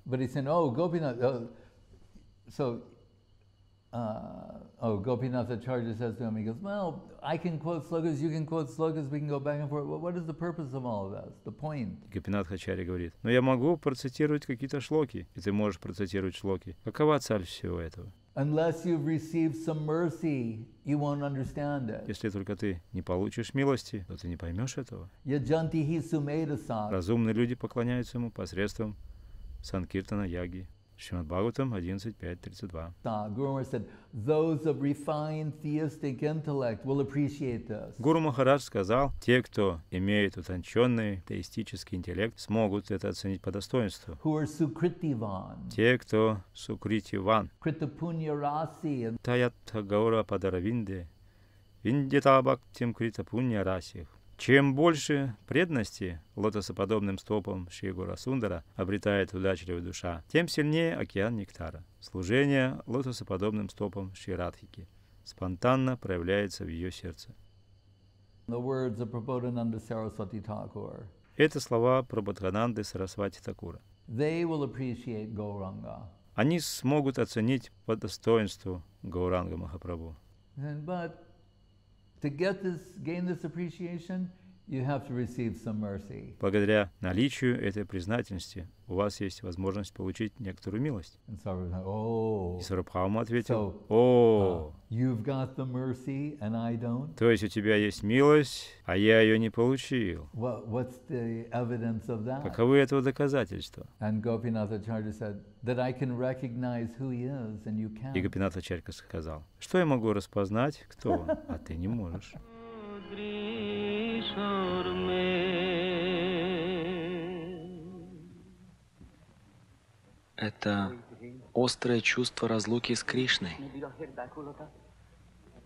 Speaker 3: Gopinath Acharya says to him, he goes, well, I can quote slokas, you can quote slokas, we can go back and forth. What is the purpose of all of this? The point. Гопинат Ачарья говорит: но я могу процитировать какие-то шлоки, и ты можешь процитировать шлоки. Какова цель всего этого? Unless you've received some mercy, you won't understand it. Если только ты не получишь милости, то ты не поймешь этого. Yajantihi sumedasa. Разумные люди поклоняются ему посредством санкиртана яги. Шримад Бхагаватам 11.5.32. Гуру Махарадж сказал: те, кто имеет утонченный теистический интеллект, смогут это оценить по достоинству. Те, кто сукритиван, таятха гаура падаравинде, виндита бхактим крита пунья расих. Чем больше преданности лотосоподобным стопам Шри Гора Сундара обретает удачливая душа, тем сильнее океан нектара. Служение лотосоподобным стопам Шри Радхики спонтанно проявляется в ее сердце. Это слова Прабодхананды Сарасвати Такура.
Speaker 2: They will appreciate Gauranga.
Speaker 3: Они смогут оценить по достоинству Гауранга Махапрабху.
Speaker 2: But to gain this appreciation, you have to receive some mercy.
Speaker 3: Благодаря наличию этой признательности у вас есть возможность получить некоторую милость.
Speaker 2: And Sarvabhauma,
Speaker 3: И Сарабхаума ответил:
Speaker 2: So,
Speaker 3: «О,
Speaker 2: you've got the mercy and I don't.
Speaker 3: то есть у тебя есть милость, а я ее не получил.
Speaker 2: What's the evidence of that?
Speaker 3: Каковы этого доказательства?»
Speaker 2: And Gopinathacharya said that I can recognize who he is and you
Speaker 3: И
Speaker 2: can't.
Speaker 3: Гопинатхачарья сказал: «Что я могу распознать, кто он, а ты не можешь».
Speaker 4: Это острое чувство разлуки с Кришной.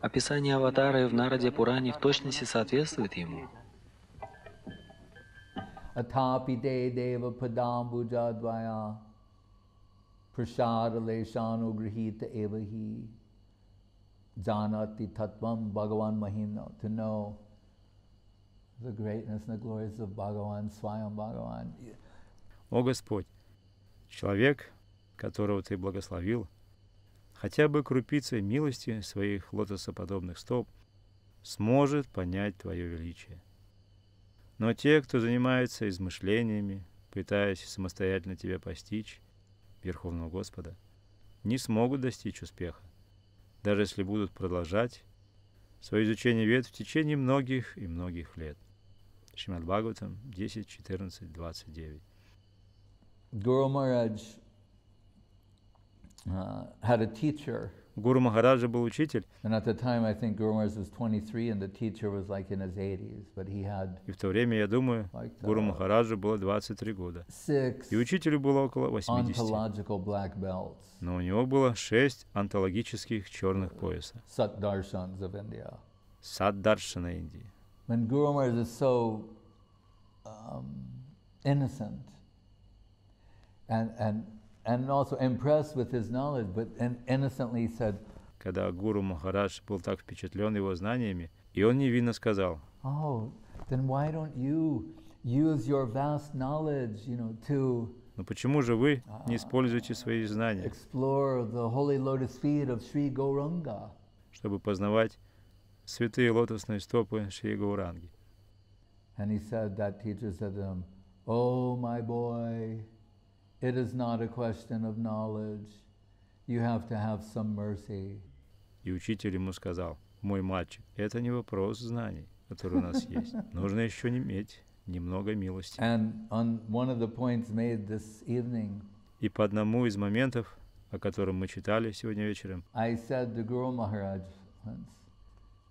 Speaker 4: Описание аватара в Нараде Пуране в точности соответствует ему.
Speaker 2: Atapi de deva padambujadvaya prasada leshanu grihita evahi janati tattvam Bhagavan Mahimno. To know the greatness and the glories of Bhagavan, Swayam Bhagavan.
Speaker 3: «О Господь, человек, которого Ты благословил, хотя бы крупицей милости своих лотосоподобных стоп, сможет понять Твое величие. Но те, кто занимается измышлениями, пытаясь самостоятельно Тебя постичь, Верховного Господа, не смогут достичь успеха, даже если будут продолжать свое изучение вед в течение многих и многих лет». Шримад Бхагаватам 10, 14, 29.
Speaker 2: Guru Maharaj had a teacher.
Speaker 3: Гуру Махараджа был учитель,
Speaker 2: And at the time, I think Guru Maharaj was 23 and the teacher was like in his 80s. But he had
Speaker 3: и в то время, я думаю, Гуру Махараджу было 23 года,
Speaker 2: 6
Speaker 3: и учителю было около 80.
Speaker 2: ontological black belts,
Speaker 3: Но у него было 6 онтологических черных пояса.
Speaker 2: Satdarshans of India.
Speaker 3: Саддаршана Индии.
Speaker 2: When Guru Maharaj is so innocent and also impressed with his knowledge, but innocently said,
Speaker 3: Когда Гуру Махарадж был так впечатлен его знаниями, и он невинно сказал:
Speaker 2: "Oh, then why don't you use your vast knowledge, to
Speaker 3: «Ну почему же вы не используете свои знания,
Speaker 2: explore the holy lotus feet of Sri Gauranga?"
Speaker 3: чтобы познавать святые лотосные стопы Шри Гауранги?»
Speaker 2: And he said, that teacher said to him, "Oh, my boy, it is not a question of knowledge. You have to have some mercy."
Speaker 3: И учитель ему сказал: «Мой мальчик, это не вопрос знаний, которые у нас есть. Нужно еще иметь немного милости».
Speaker 2: And on one of the points made this evening,
Speaker 3: И по одному из моментов, о котором мы читали сегодня вечером,
Speaker 2: I said to Guru Maharaj once,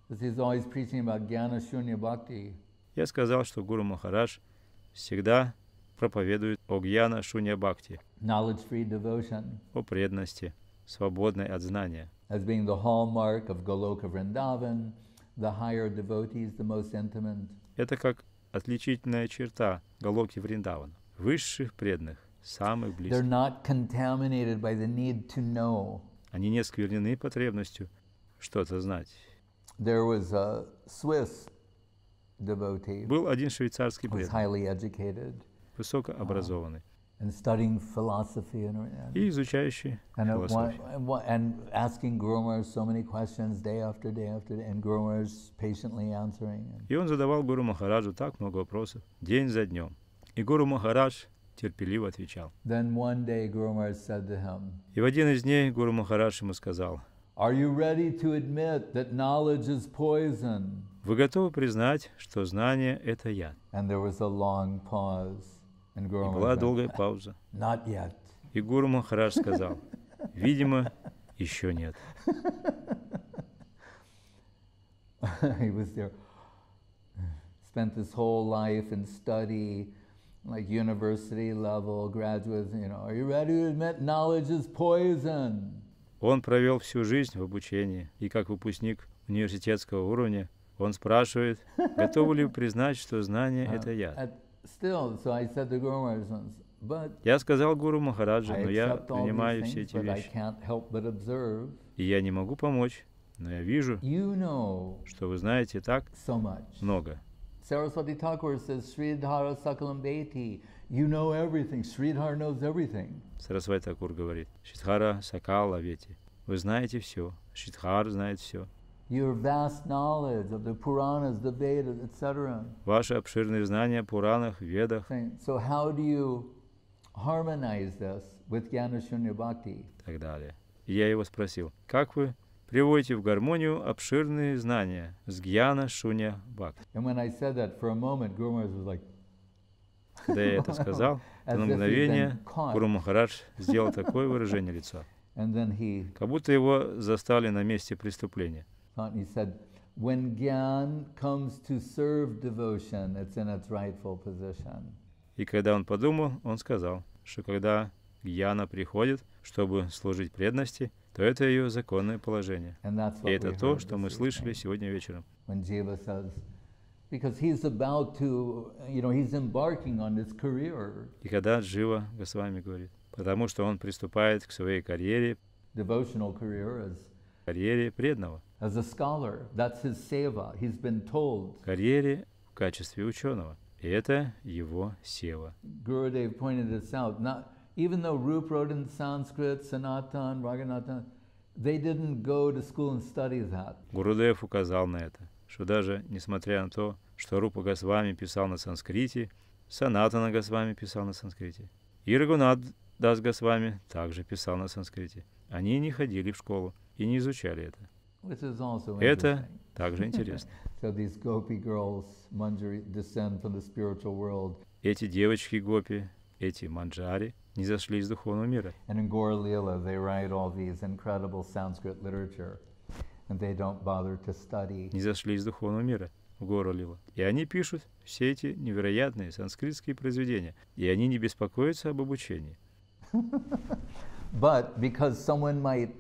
Speaker 2: because he's always preaching about Jnana Shunya Bhakti,
Speaker 3: я сказал, что Гуру Махарадж всегда проповедует о гьяна шунья бхакти,
Speaker 2: knowledge-free devotion,
Speaker 3: о преданности, свободной от знания,
Speaker 2: as being the hallmark of Goloka Vrindavan, the higher devotees, the most intimate.
Speaker 3: Это как отличительная черта Галоки Вриндавана, высших преданных, самых
Speaker 2: They're
Speaker 3: близких.
Speaker 2: not contaminated by the need to know.
Speaker 3: Они не осквернены потребностью что-то знать.
Speaker 2: There was a Swiss devotee
Speaker 3: Был один швейцарский
Speaker 2: who was
Speaker 3: преданный,
Speaker 2: highly educated
Speaker 3: высокообразованный
Speaker 2: and studying philosophy
Speaker 3: и изучающий философию.
Speaker 2: and asking Guru Maharaj so many questions day after day after day, and Guru Maharaj patiently answering.
Speaker 3: И он задавал Гуру Махараджу так много вопросов, день за днем. И Гуру Махарадж терпеливо отвечал.
Speaker 2: Then one day Guru Maharaj said to him,
Speaker 3: И в один из дней Гуру Махарадж ему сказал:
Speaker 2: "Are you ready to admit that knowledge is poison?"
Speaker 3: «Вы готовы признать, что знание — это яд?»
Speaker 2: And there was a long pause, and
Speaker 3: И
Speaker 2: Guru
Speaker 3: была
Speaker 2: Maharaj
Speaker 3: долгая
Speaker 2: said,
Speaker 3: пауза.
Speaker 2: "Not yet."
Speaker 3: И Гуру Махарадж сказал: «Видимо, еще нет».
Speaker 2: He was there, spent his whole life in study, like university level, graduates, "Are you ready to admit knowledge is poison?"
Speaker 3: Он провел всю жизнь в обучении, и как выпускник университетского уровня он спрашивает, готовы ли вы признать, что знание — это яд.
Speaker 2: Still, so I said to Guru Maharaj once, but
Speaker 3: Я сказал Гуру Махараджу:
Speaker 2: I
Speaker 3: но я
Speaker 2: accept all
Speaker 3: принимаю
Speaker 2: these
Speaker 3: все
Speaker 2: things,
Speaker 3: эти
Speaker 2: but I
Speaker 3: вещи,
Speaker 2: can't help but observe.
Speaker 3: и я не могу помочь, но я вижу,
Speaker 2: You know
Speaker 3: что вы знаете так
Speaker 2: so much.
Speaker 3: много.
Speaker 2: Saraswati Thakur says, Sridhara Sakalam Beti. You know everything. Sridhar knows everything.
Speaker 3: Сарасвати Такур говорит, Шридхара Сакала Вети. Вы знаете все. Шридхар знает все.
Speaker 2: Your vast knowledge of the Puranas, the Vedas, etc.
Speaker 3: Ваши обширные знания о Пуранах, Ведах.
Speaker 2: So how do you harmonize this with Jnana Shunya Bhakti?
Speaker 3: И так далее. И я его спросил, как вы приводите в гармонию обширные знания с Гьяна Шунья Бхакти?
Speaker 2: And when I said that, for a moment, Guru Maharaj was like,
Speaker 3: Когда я это сказал, то на мгновение Гуру Махарадж сделал такое выражение лица,
Speaker 2: and then he
Speaker 3: как будто его застали на месте преступления.
Speaker 2: thought, and he said, when Gyan comes to serve devotion, it's in its rightful position.
Speaker 3: И когда он подумал, он сказал, что когда Гьяна приходит, чтобы служить преданности, то это ее законное положение.
Speaker 2: And that's
Speaker 3: И
Speaker 2: what
Speaker 3: это
Speaker 2: we
Speaker 3: то,
Speaker 2: heard
Speaker 3: что
Speaker 2: this
Speaker 3: мы слышали
Speaker 2: evening.
Speaker 3: сегодня вечером.
Speaker 2: When Jiva says, because he's about to, he's embarking on his career,
Speaker 3: И когда Джива Госвами говорит, потому что он приступает к своей карьере,
Speaker 2: devotional career
Speaker 3: карьере преданного,
Speaker 2: as a scholar. That's his seva. He's been told.
Speaker 3: карьере в качестве ученого. И это его сева.
Speaker 2: Gurudev pointed this out. Even though Rup wrote in Sanskrit, Sanatan, Raghunathan, they didn't go to school and study that.
Speaker 3: Гурудев указал на это, что даже несмотря на то, что Рупа Госвами писал на санскрите, Санатана Госвами писал на санскрите, и Рагунат Дас Госвами также писал на санскрите. Они не ходили в школу и не изучали это.
Speaker 2: Which is also
Speaker 3: Это
Speaker 2: interesting.
Speaker 3: также интересно.
Speaker 2: So these gopi girls, Manjari, descend from the spiritual world.
Speaker 3: Эти девочки-гопи, эти манджари, не зашли из духовного мира.
Speaker 2: And in Gaura-lila, they write all these incredible Sanskrit literature, and they don't bother to study.
Speaker 3: Не зашли из духовного мира в Гаура-лила. И они пишут все эти невероятные санскритские произведения. И они не беспокоятся об обучении.
Speaker 2: But because someone might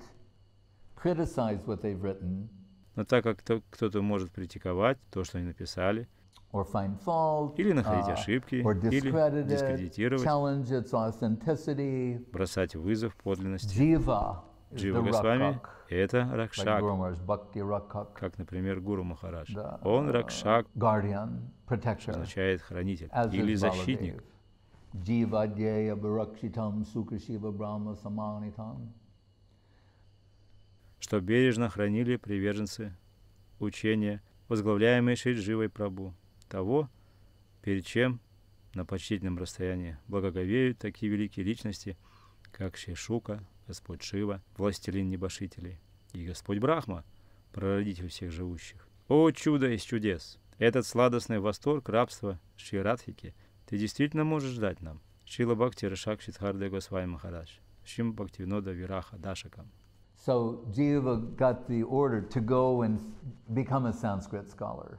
Speaker 2: criticize what they've written,
Speaker 3: Но так как кто-то может критиковать то, что они написали,
Speaker 2: or find fault,
Speaker 3: или находить ошибки,
Speaker 2: or
Speaker 3: или
Speaker 2: discredit it,
Speaker 3: дискредитировать,
Speaker 2: challenge its authenticity,
Speaker 3: бросать вызов подлинности.
Speaker 2: Jiva is
Speaker 3: Джива
Speaker 2: the
Speaker 3: Госвами
Speaker 2: rakak,
Speaker 3: — это
Speaker 2: like
Speaker 3: ракшак,
Speaker 2: Guru Maharaj, Bhakti rakak,
Speaker 3: как, например, Гуру Махарадж.
Speaker 2: the
Speaker 3: Он ракшак,
Speaker 2: guardian, protector,
Speaker 3: означает хранитель
Speaker 2: as
Speaker 3: или
Speaker 2: is
Speaker 3: защитник.
Speaker 2: Baladev. Jiva dhyaya bharakshitam sukashiva brahma samanitam.
Speaker 3: Что бережно хранили приверженцы учения, возглавляемые Шри Дживой Прабху, того, перед чем на почтительном расстоянии благоговеют такие великие личности, как Шри Шука, Господь Шива, властелин небожителей, и Господь Брахма, прародитель всех живущих. О чудо из чудес! Этот сладостный восторг рабства Шри Радхики ты действительно можешь дать нам. Шрила Бхакти Рашак Шидхарде Госвами Махарадж, Шим Бхактивинода Вираха Дашакам.
Speaker 2: So Jiva got the order to go and become a Sanskrit scholar.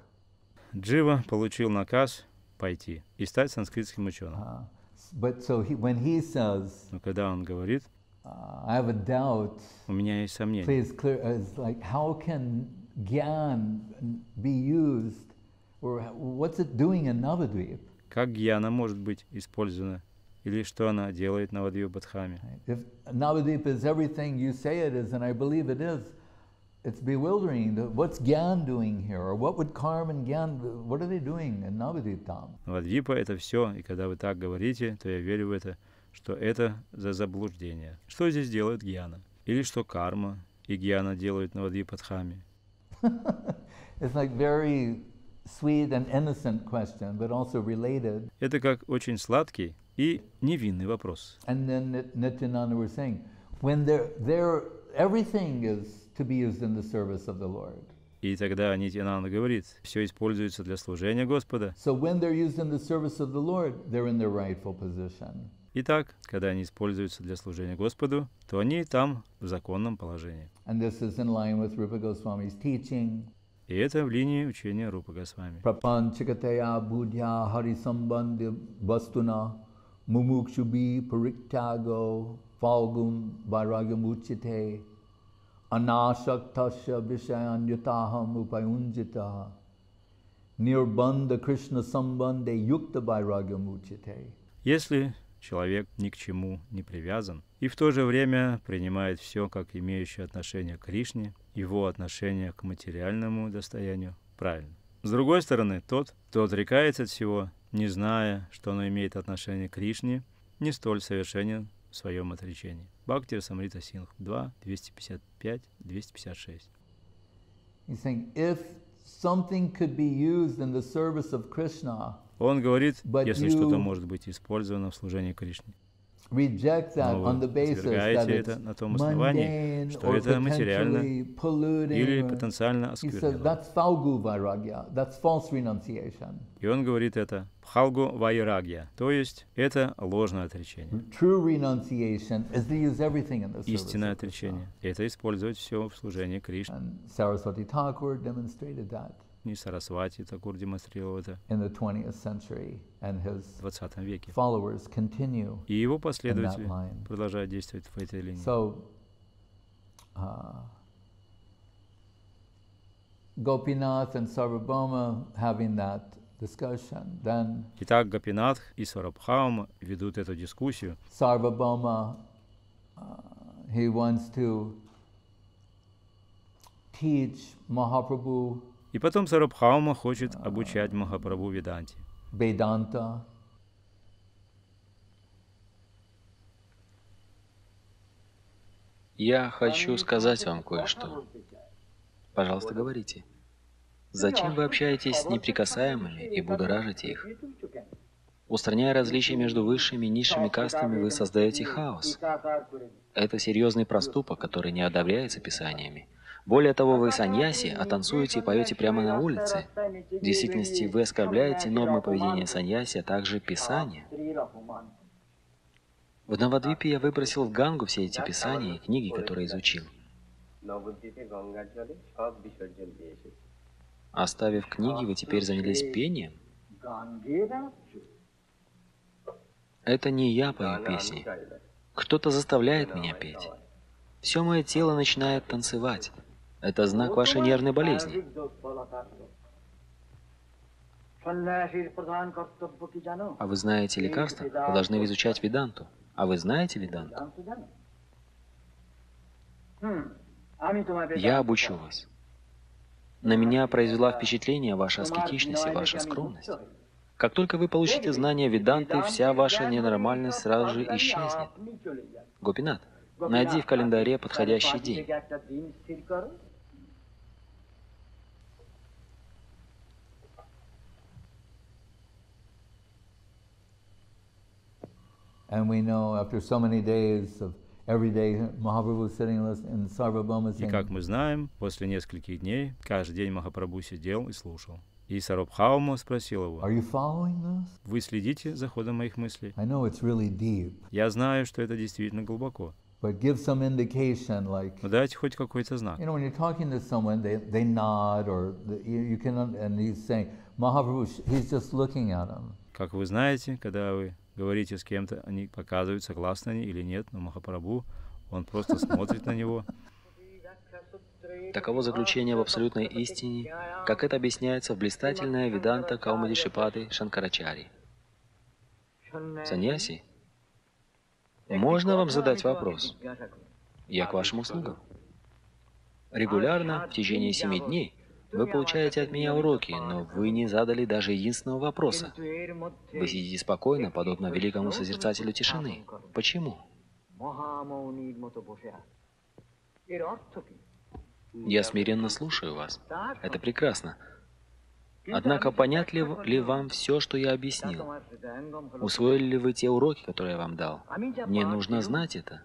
Speaker 3: Джива получил наказ пойти и стать санскритским ученым.
Speaker 2: But so when he says,
Speaker 3: Но когда он говорит,
Speaker 2: I have a doubt,
Speaker 3: у меня есть сомнения,
Speaker 2: please clear, it's like how can Gyan be used, or what's it doing in Navadvip?
Speaker 3: как гьяна может быть использована, или что она делает на Вадвипадхаме.
Speaker 2: If Navadvip is everything you say it is, and I believe it is, it's bewildering. What's Gyan doing here? Or what would Karma and Gyan, what are they doing in Navadvip Dham?
Speaker 3: Вадвипа — это все, и когда вы так говорите, то я верю в это, что это за заблуждение. Что здесь делает гьяна? Или что карма и гьяна делают на Вадвипадхаме?
Speaker 2: It's like very sweet and innocent question, but also related.
Speaker 3: Это как очень сладкий и невинный вопрос.
Speaker 2: And then Nityananda was saying, when everything is to be used in the service of the Lord.
Speaker 3: И тогда Нитьянанда говорит, все используется для служения Господа.
Speaker 2: So when they're used in the service of the Lord, they're in their rightful position.
Speaker 3: Итак, когда они используются для служения Господу, то они там в законном положении.
Speaker 2: And this is in line with Rupa Goswami's teaching.
Speaker 3: И это в линии учения Рупы Госвами.
Speaker 2: Prapanchikataya budhya harisambandhi vastuna mumukshubi pariktago falgum vairagyamuchite anashaktasya vishayan yutaham upayunjita nirbandha krishna sambandhe yukta vairagyamuchite.
Speaker 3: Если человек ни к чему не привязан и в то же время принимает все как имеющее отношение к Кришне, его отношение к материальному достоянию правильно. С другой стороны, тот, кто отрекается от всего, не зная, что оно имеет отношение к Кришне, не столь совершенен в своем отречении. Бхакти Расамрита Сингх 2, 255, 256.
Speaker 2: He's saying, if something could be used in the service of Krishna,
Speaker 3: Он говорит,
Speaker 2: but
Speaker 3: если
Speaker 2: you
Speaker 3: что-то может быть использовано в служении Кришне,
Speaker 2: reject that
Speaker 3: но
Speaker 2: on the
Speaker 3: вы
Speaker 2: basis that
Speaker 3: отвергаете
Speaker 2: it's
Speaker 3: это на том основании,
Speaker 2: mundane
Speaker 3: что
Speaker 2: or
Speaker 3: это материально
Speaker 2: potentially polluting.
Speaker 3: или
Speaker 2: or-
Speaker 3: потенциально
Speaker 2: He says
Speaker 3: осквернено.
Speaker 2: that's falgu vairagya, that's false renunciation.
Speaker 3: И он говорит это пхалгу вайрагья, то есть это ложное отречение.
Speaker 2: True renunciation is to use everything in the service
Speaker 3: Истинное
Speaker 2: of Krishna.
Speaker 3: отречение – это использовать все в служении Кришне.
Speaker 2: And Saraswati Thakur demonstrated that
Speaker 3: И Сарасвати Такур демонстрировал это
Speaker 2: in the 20th century, and his
Speaker 3: в 20 веке.
Speaker 2: followers continue.
Speaker 3: И его последователи
Speaker 2: line.
Speaker 3: продолжают действовать в этой линии.
Speaker 2: So, Gopinath and Sarvabhauma having that discussion, then
Speaker 3: Итак, Гопинатх и Сарабхаума ведут эту дискуссию.
Speaker 2: Sarvabhauma, he wants to teach Mahaprabhu
Speaker 3: И потом Сарабхаума хочет обучать Махапрабху Веданте.
Speaker 2: Vedanta.
Speaker 4: Я хочу сказать вам кое-что. Пожалуйста, говорите. Зачем вы общаетесь с неприкасаемыми и будоражите их? Устраняя различия между высшими и низшими кастами, вы создаете хаос. Это серьезный проступок, который не одобряется писаниями. Более того, вы саньяси, а танцуете и поете прямо на улице. В действительности, вы оскорбляете нормы поведения саньяси, а также писания. В Навадвипе я выбросил в Гангу все эти писания и книги, которые изучил. Оставив книги, вы теперь занялись пением? Это не я пою песни. Кто-то заставляет меня петь. Все мое тело начинает танцевать. Это знак вашей нервной болезни. А вы знаете лекарства? Вы должны изучать веданту. А вы знаете веданту? Я обучу вас. На меня произвела впечатление ваша аскетичность и ваша скромность. Как только вы получите знания веданты, вся ваша ненормальность сразу же исчезнет. Гопинат, найди в календаре подходящий день.
Speaker 2: And we know after so many days of every day Mahaprabhu sitting in Sarvabhauma
Speaker 3: И
Speaker 2: saying,
Speaker 3: как мы знаем, после нескольких дней каждый день Махапрабху сидел и слушал. И Сарабхаума спросил его:
Speaker 2: "Are you following this?
Speaker 3: «Вы следите за ходом моих мыслей?
Speaker 2: I know it's really deep,
Speaker 3: Я знаю, что это действительно глубоко,
Speaker 2: but give some indication, like
Speaker 3: но дайте хоть какой-то знак».
Speaker 2: you know, when you're talking to someone, they nod, or you can, and he's saying, Mahaprabhu, he's just looking at him.
Speaker 3: Как вы знаете, когда вы говорите с кем-то, они показывают, согласны они или нет, но Махапрабху, он просто смотрит на него.
Speaker 4: Таково заключение в абсолютной истине, как это объясняется в блистательной Веданта Каумади Шипады Шанкарачари. Саньяси, можно вам задать вопрос? Я к вашим услугам. Регулярно, в течение 7 дней, вы получаете от меня уроки, но вы не задали даже единственного вопроса. Вы сидите спокойно, подобно великому созерцателю тишины. Почему? Я смиренно слушаю вас. Это прекрасно. Однако понять ли вам все, что я объяснил? Усвоили ли вы те уроки, которые я вам дал? Мне нужно знать это.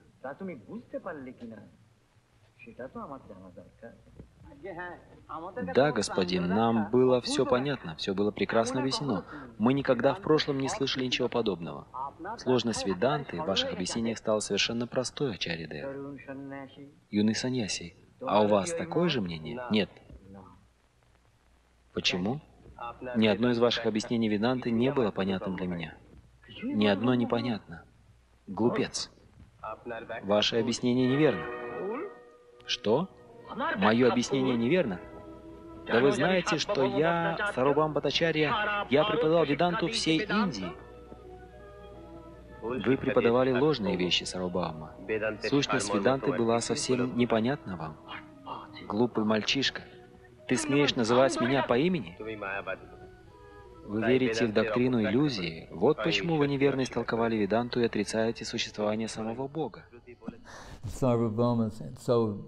Speaker 4: Да, господин, нам было все понятно, все было прекрасно объяснено. Мы никогда в прошлом не слышали ничего подобного. Сложность веданты в ваших объяснениях стала совершенно простой, Ачарья-дев. Юный саньяси, а у вас такое же мнение? Нет. Почему? Ни одно из ваших объяснений веданты не было понятным для меня. Ни одно непонятно. Глупец. Ваше объяснение неверно. Что? Мое объяснение неверно? Да вы знаете, что я, Сарвабхаума Бхаттачарья, я преподавал веданту всей Индии. Вы преподавали ложные вещи, Сарвабхаума. Сущность веданты была совсем непонятна вам. Глупый мальчишка. Ты смеешь называть меня по имени? Вы верите в доктрину иллюзии. Вот почему вы неверно истолковали Веданту и отрицаете существование самого Бога.
Speaker 2: Sarvabhauma said, so,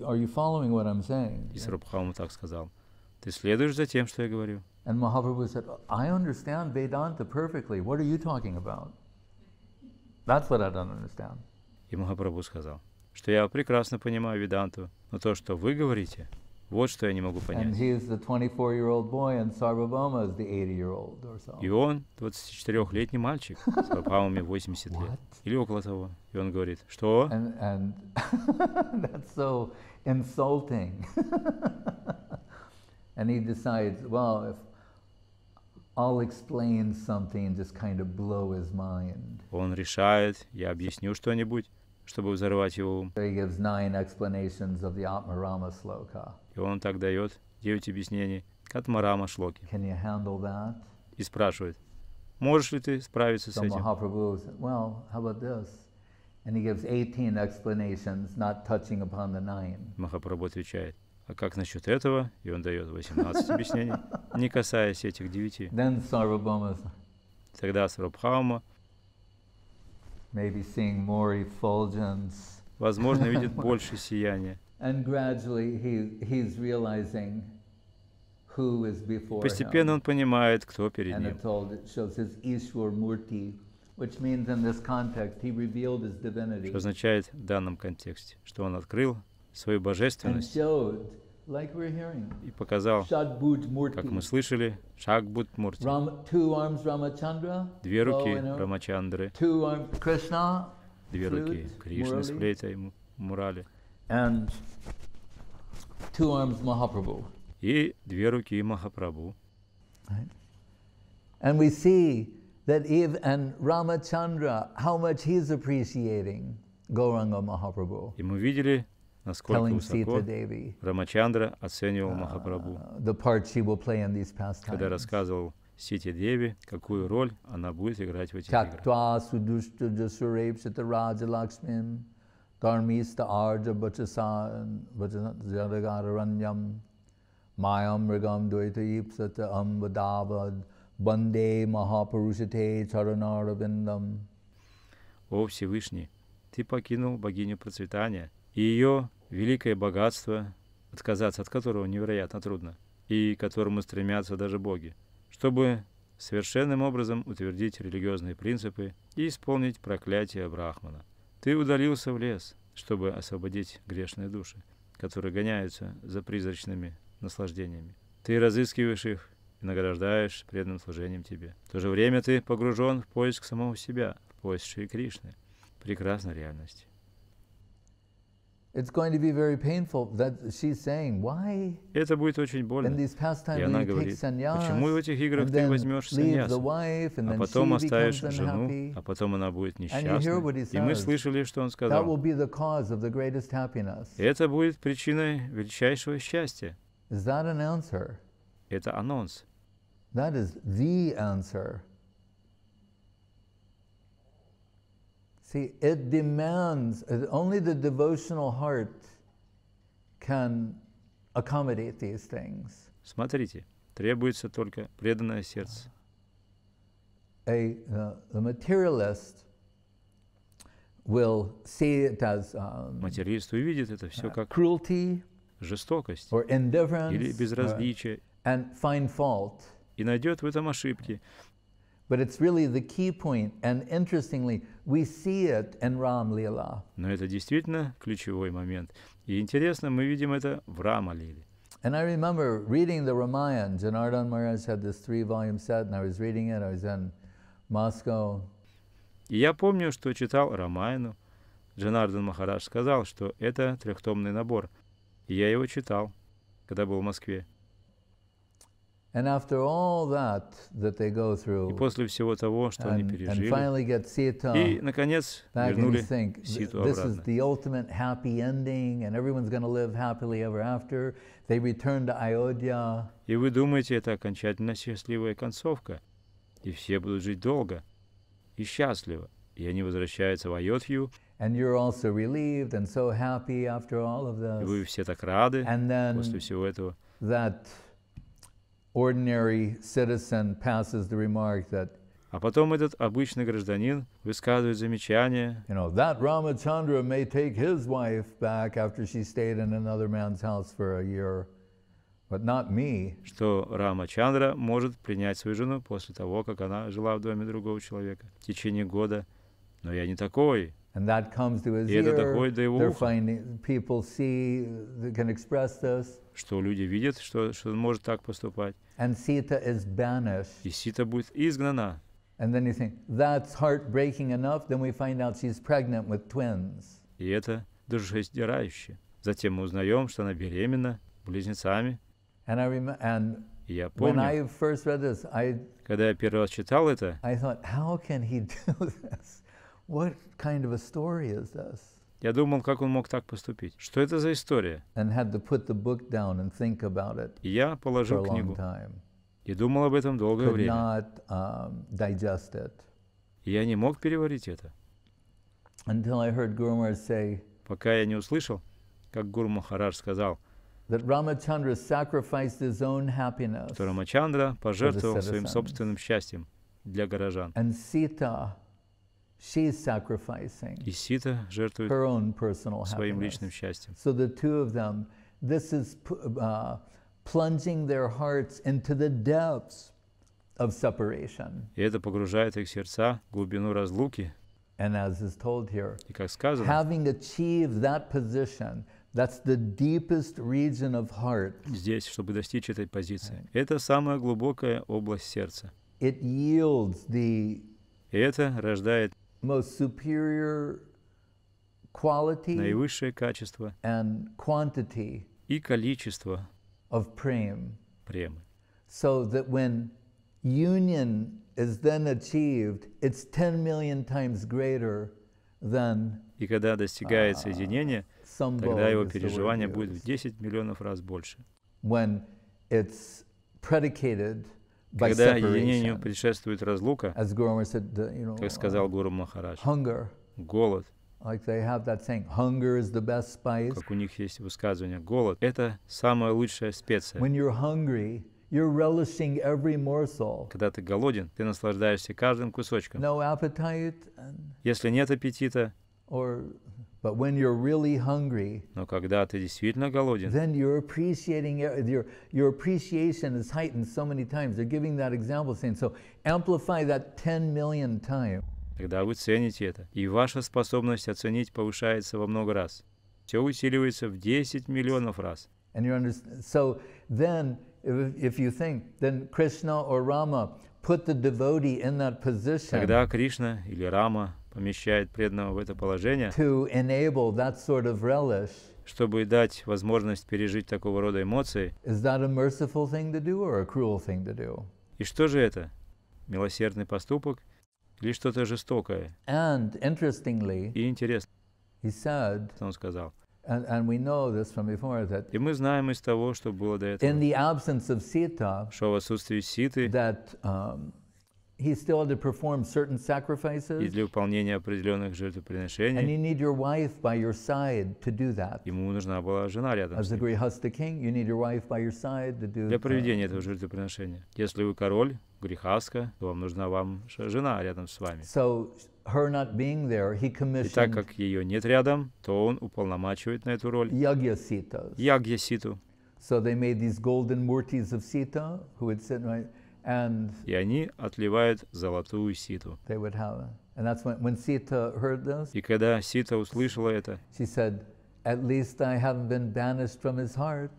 Speaker 2: are you following what I'm saying?
Speaker 3: И Сарвабхаума так сказал: ты следуешь за тем, что я говорю?
Speaker 2: And Mahaprabhu said, I understand Vedanta perfectly. What are you talking about? That's what I don't understand.
Speaker 3: И Махапрабху сказал, что я прекрасно понимаю Веданту, но то, что вы говорите, вот что я не могу
Speaker 2: And
Speaker 3: понять.
Speaker 2: he is the 24-year-old boy, and Sarvabhauma is the 80-year-old or so.
Speaker 3: И он 24-летний мальчик, с Сарвабхаумой 80 лет,
Speaker 2: What?
Speaker 3: или около того. И он говорит, что?
Speaker 2: And that's so insulting. And he decides, well, if I'll explain something, just kind of blow his mind.
Speaker 3: Он решает, я объясню что-нибудь, чтобы взорвать его ум.
Speaker 2: So he gives 9 explanations of the Atmarama sloka.
Speaker 3: И он так дает 9 объяснений к Атмарама Шлоке.
Speaker 2: Can you handle that?
Speaker 3: И спрашивает, можешь ли ты справиться с
Speaker 2: So
Speaker 3: этим?
Speaker 2: Mahaprabhu said, well, how about this? And he gives 18 explanations, not touching upon the 9.
Speaker 3: Махапрабху отвечает, а как насчет этого? И он дает 18 объяснений, не касаясь этих 9.
Speaker 2: Then Sarvabhauma
Speaker 3: Тогда Сарвабхаума,
Speaker 2: maybe seeing more effulgence.
Speaker 3: возможно, видит больше сияния.
Speaker 2: And gradually he's realizing who is before
Speaker 3: Постепенно
Speaker 2: him.
Speaker 3: он понимает, кто перед
Speaker 2: And
Speaker 3: ним.
Speaker 2: it shows his Ishwar Murti, which means in this context he revealed his divinity.
Speaker 3: Что означает в данном контексте, что он открыл свою
Speaker 2: And
Speaker 3: божественность
Speaker 2: showed, like we're hearing,
Speaker 3: и показал,
Speaker 2: Shadbhuj
Speaker 3: как мы
Speaker 2: Murti.
Speaker 3: слышали, Шакбут Мурти.
Speaker 2: 2 arms Ramachandra,
Speaker 3: 2 руки
Speaker 2: bow and arrow.
Speaker 3: Рамачандры,
Speaker 2: 2 arms Krishna,
Speaker 3: 2 руки
Speaker 2: flute,
Speaker 3: Кришны с
Speaker 2: murali,
Speaker 3: флейтой Мурали
Speaker 2: and 2 arms Mahaprabhu.
Speaker 3: и 2 руки Махапрабху.
Speaker 2: Right? And we see that and Ramachandra, how much he's appreciating Gauranga Mahaprabhu,
Speaker 3: И мы видели, насколько
Speaker 2: telling
Speaker 3: высоко
Speaker 2: Sita Devi
Speaker 3: Рамачандра оценивал Махапрабху,
Speaker 2: the part she will play in these
Speaker 3: когда
Speaker 2: pastimes.
Speaker 3: рассказывал Сите Деви, какую роль она будет играть в этих играх.
Speaker 2: Chaktva sudushta jasurepshita raja lakshmim dharmista arja bhajasagaranyam mayam mrigam dvaita ipsata ambadavad bande mahapurushate charanarabindam.
Speaker 3: О Всевышний, Ты покинул богиню процветания, и ее великое богатство, отказаться от которого невероятно трудно, и к которому стремятся даже боги, чтобы совершенным образом утвердить религиозные принципы и исполнить проклятие Брахмана. Ты удалился в лес, чтобы освободить грешные души, которые гоняются за призрачными наслаждениями. Ты разыскиваешь их и награждаешь преданным служением Тебе. В то же время ты погружен в поиск самого себя, в поиск Шри Кришны, прекрасной реальности.
Speaker 2: It's going to be very painful that she's saying, why
Speaker 3: Это будет очень
Speaker 2: in
Speaker 3: больно.
Speaker 2: these pastimes
Speaker 3: И
Speaker 2: will
Speaker 3: она
Speaker 2: you take
Speaker 3: говорит, почему в
Speaker 2: sannyas
Speaker 3: этих играх
Speaker 2: and
Speaker 3: ты
Speaker 2: then
Speaker 3: возьмешь
Speaker 2: leave the
Speaker 3: саньясу,
Speaker 2: wife and
Speaker 3: а
Speaker 2: then
Speaker 3: потом
Speaker 2: she
Speaker 3: оставишь
Speaker 2: becomes
Speaker 3: жену,
Speaker 2: unhappy?
Speaker 3: а потом она будет
Speaker 2: And you hear
Speaker 3: несчастной.
Speaker 2: what he
Speaker 3: И мы
Speaker 2: says.
Speaker 3: слышали, что он
Speaker 2: That will
Speaker 3: сказал.
Speaker 2: be the cause of the greatest happiness.
Speaker 3: Это будет причиной величайшего счастья.
Speaker 2: Is that an answer?
Speaker 3: Это анонс.
Speaker 2: That is the answer. See, it demands, only the devotional heart can accommodate these things.
Speaker 3: Смотрите, требуется только преданное сердце.
Speaker 2: The materialist will see it as
Speaker 3: Материалист увидит это все как
Speaker 2: cruelty
Speaker 3: жестокость
Speaker 2: or indifference
Speaker 3: или безразличие
Speaker 2: and find fault.
Speaker 3: и найдет в этом ошибки.
Speaker 2: But it's really the key point, and interestingly, we see it in Ram-lila.
Speaker 3: Но это действительно ключевой момент. И интересно, мы видим это в Рама-лиле.
Speaker 2: And I remember reading the Ramayana. Janardhan Maharaj had this 3-volume set, and I was reading it. I was in Moscow.
Speaker 3: И я помню, что читал Рамайну. Джанардан Махарадж сказал, что это 3-томный набор. И я его читал, когда был в Москве.
Speaker 2: And after all that they go
Speaker 3: И
Speaker 2: through,
Speaker 3: после всего того, что они
Speaker 2: and
Speaker 3: пережили,
Speaker 2: finally get Sita
Speaker 3: и, наконец,
Speaker 2: back, and you
Speaker 3: вернули
Speaker 2: think,
Speaker 3: Ситу
Speaker 2: this is
Speaker 3: обратно.
Speaker 2: the ultimate happy ending, and everyone's going to live happily ever after. They return to Ayodhya.
Speaker 3: И вы думаете, это окончательно счастливая концовка, и все будут жить долго и счастливо. И они возвращаются в Айодхью,
Speaker 2: And you're also relieved and so happy after all of
Speaker 3: И
Speaker 2: this.
Speaker 3: вы все так рады
Speaker 2: And then
Speaker 3: после всего этого.
Speaker 2: that ordinary citizen passes the remark that,
Speaker 3: А потом этот обычный гражданин высказывает замечание,
Speaker 2: that Ramachandra may take his wife back after she stayed in another man's house for a year, but not me.
Speaker 3: что Рамачандра может принять свою жену после того, как она жила в доме другого человека в течение года. Но я не такой.
Speaker 2: And that comes to his
Speaker 3: И это
Speaker 2: ear.
Speaker 3: доходит до его
Speaker 2: They're
Speaker 3: уха,
Speaker 2: finding people see, they can express this.
Speaker 3: что люди видят, что он может так поступать.
Speaker 2: And Sita is banished.
Speaker 3: И Сита будет изгнана.
Speaker 2: And then you think, that's heartbreaking enough. Then we find out she's pregnant with twins.
Speaker 3: И это душераздирающе. Затем мы узнаем, что она беременна близнецами.
Speaker 2: And
Speaker 3: И я
Speaker 2: when I
Speaker 3: помню,
Speaker 2: first read this,
Speaker 3: когда я первый раз читал это,
Speaker 2: I thought, how can he do this? What kind of a story is this?
Speaker 3: я думал, как он мог так поступить. Что это за история?
Speaker 2: And had to put the book down and think about it
Speaker 3: И я
Speaker 2: for a
Speaker 3: положил
Speaker 2: long
Speaker 3: книгу
Speaker 2: time.
Speaker 3: и думал об этом долгое
Speaker 2: Could
Speaker 3: время.
Speaker 2: not digest it
Speaker 3: И я не мог переварить это,
Speaker 2: until I heard Guru Maharaj say
Speaker 3: пока я не услышал, как Гуру Махарадж сказал,
Speaker 2: that Ramachandra sacrificed his own happiness,
Speaker 3: что Рамачандра пожертвовал своим
Speaker 2: citizens.
Speaker 3: собственным счастьем для горожан.
Speaker 2: and Sita, she's sacrificing
Speaker 3: И Сита жертвует
Speaker 2: her own personal
Speaker 3: своим
Speaker 2: happiness.
Speaker 3: личным счастьем.
Speaker 2: So the two of them, this is plunging their hearts into the depths of separation.
Speaker 3: И это погружает их сердца в глубину разлуки.
Speaker 2: And as is told here,
Speaker 3: И как сказано,
Speaker 2: having achieved that position, that's the deepest region of heart.
Speaker 3: здесь, чтобы достичь этой позиции, это самая глубокая область сердца.
Speaker 2: It yields the
Speaker 3: И это рождает
Speaker 2: most superior quality
Speaker 3: наивысшее качество
Speaker 2: and quantity
Speaker 3: и количество
Speaker 2: of prem.
Speaker 3: премы.
Speaker 2: So that when union is then achieved, it's 10 million times greater than
Speaker 3: И когда достигается единение,
Speaker 2: sambhog,
Speaker 3: тогда его
Speaker 2: is the word
Speaker 3: переживание будет в
Speaker 2: used.
Speaker 3: 10 миллионов раз больше.
Speaker 2: When it's predicated by
Speaker 3: Когда единению
Speaker 2: separation,
Speaker 3: предшествует разлука,
Speaker 2: as Guru Maharaj said,
Speaker 3: как сказал Гуру Махарадж,
Speaker 2: hunger.
Speaker 3: голод,
Speaker 2: Like they have that saying, hunger is the best spice.
Speaker 3: как у них есть высказывание, голод — это самая лучшая специя.
Speaker 2: When you're hungry, you're relishing every morsel.
Speaker 3: Когда ты голоден, ты наслаждаешься каждым кусочком.
Speaker 2: No appetite,
Speaker 3: Если нет аппетита,
Speaker 2: but when you're really hungry,
Speaker 3: но когда ты действительно голоден,
Speaker 2: then you're appreciating your appreciation is heightened so many times. They're giving that example, saying, so amplify that 10 million times.
Speaker 3: тогда вы цените это, и ваша способность оценить повышается во много раз. Все усиливается в 10 миллионов раз.
Speaker 2: And you understand. So then, if you think, then Krishna or Rama put the devotee in that position
Speaker 3: Тогда Кришна или Рама помещает преданного в это положение,
Speaker 2: to enable that sort of relish.
Speaker 3: чтобы дать возможность пережить такого рода эмоции.
Speaker 2: Is that a merciful thing to do or a cruel thing to do?
Speaker 3: И что же это? Милосердный поступок или что-то жестокое?
Speaker 2: And interestingly,
Speaker 3: И интересно,
Speaker 2: he said,
Speaker 3: что он сказал.
Speaker 2: and we know this from before, that
Speaker 3: И мы знаем из того, что было до
Speaker 2: in
Speaker 3: этого,
Speaker 2: the absence of Sita,
Speaker 3: что в отсутствии Ситы
Speaker 2: that he still had to perform certain
Speaker 3: и
Speaker 2: sacrifices,
Speaker 3: для выполнения определенных
Speaker 2: and
Speaker 3: жертвоприношений
Speaker 2: you need your wife by your side to do that.
Speaker 3: ему нужна была жена рядом
Speaker 2: As
Speaker 3: с
Speaker 2: a
Speaker 3: ним
Speaker 2: Grihastha king, you need your wife by your side to do
Speaker 3: для проведения этого жертвоприношения. Если вы король, грехаска, то вам нужна жена рядом с вами.
Speaker 2: So her not being there, he
Speaker 3: И так
Speaker 2: commissioned
Speaker 3: как ее нет рядом, то он уполномачивает на эту роль
Speaker 2: Yagya Sitas.
Speaker 3: Ягья Ситу.
Speaker 2: So they made these golden murtis of Sita who would sit right, and
Speaker 3: И они отливают золотую Ситу.
Speaker 2: they would have, and that's when Sita heard this,
Speaker 3: И когда Сита услышала это,
Speaker 2: she said, "At least I haven't been banished from his heart."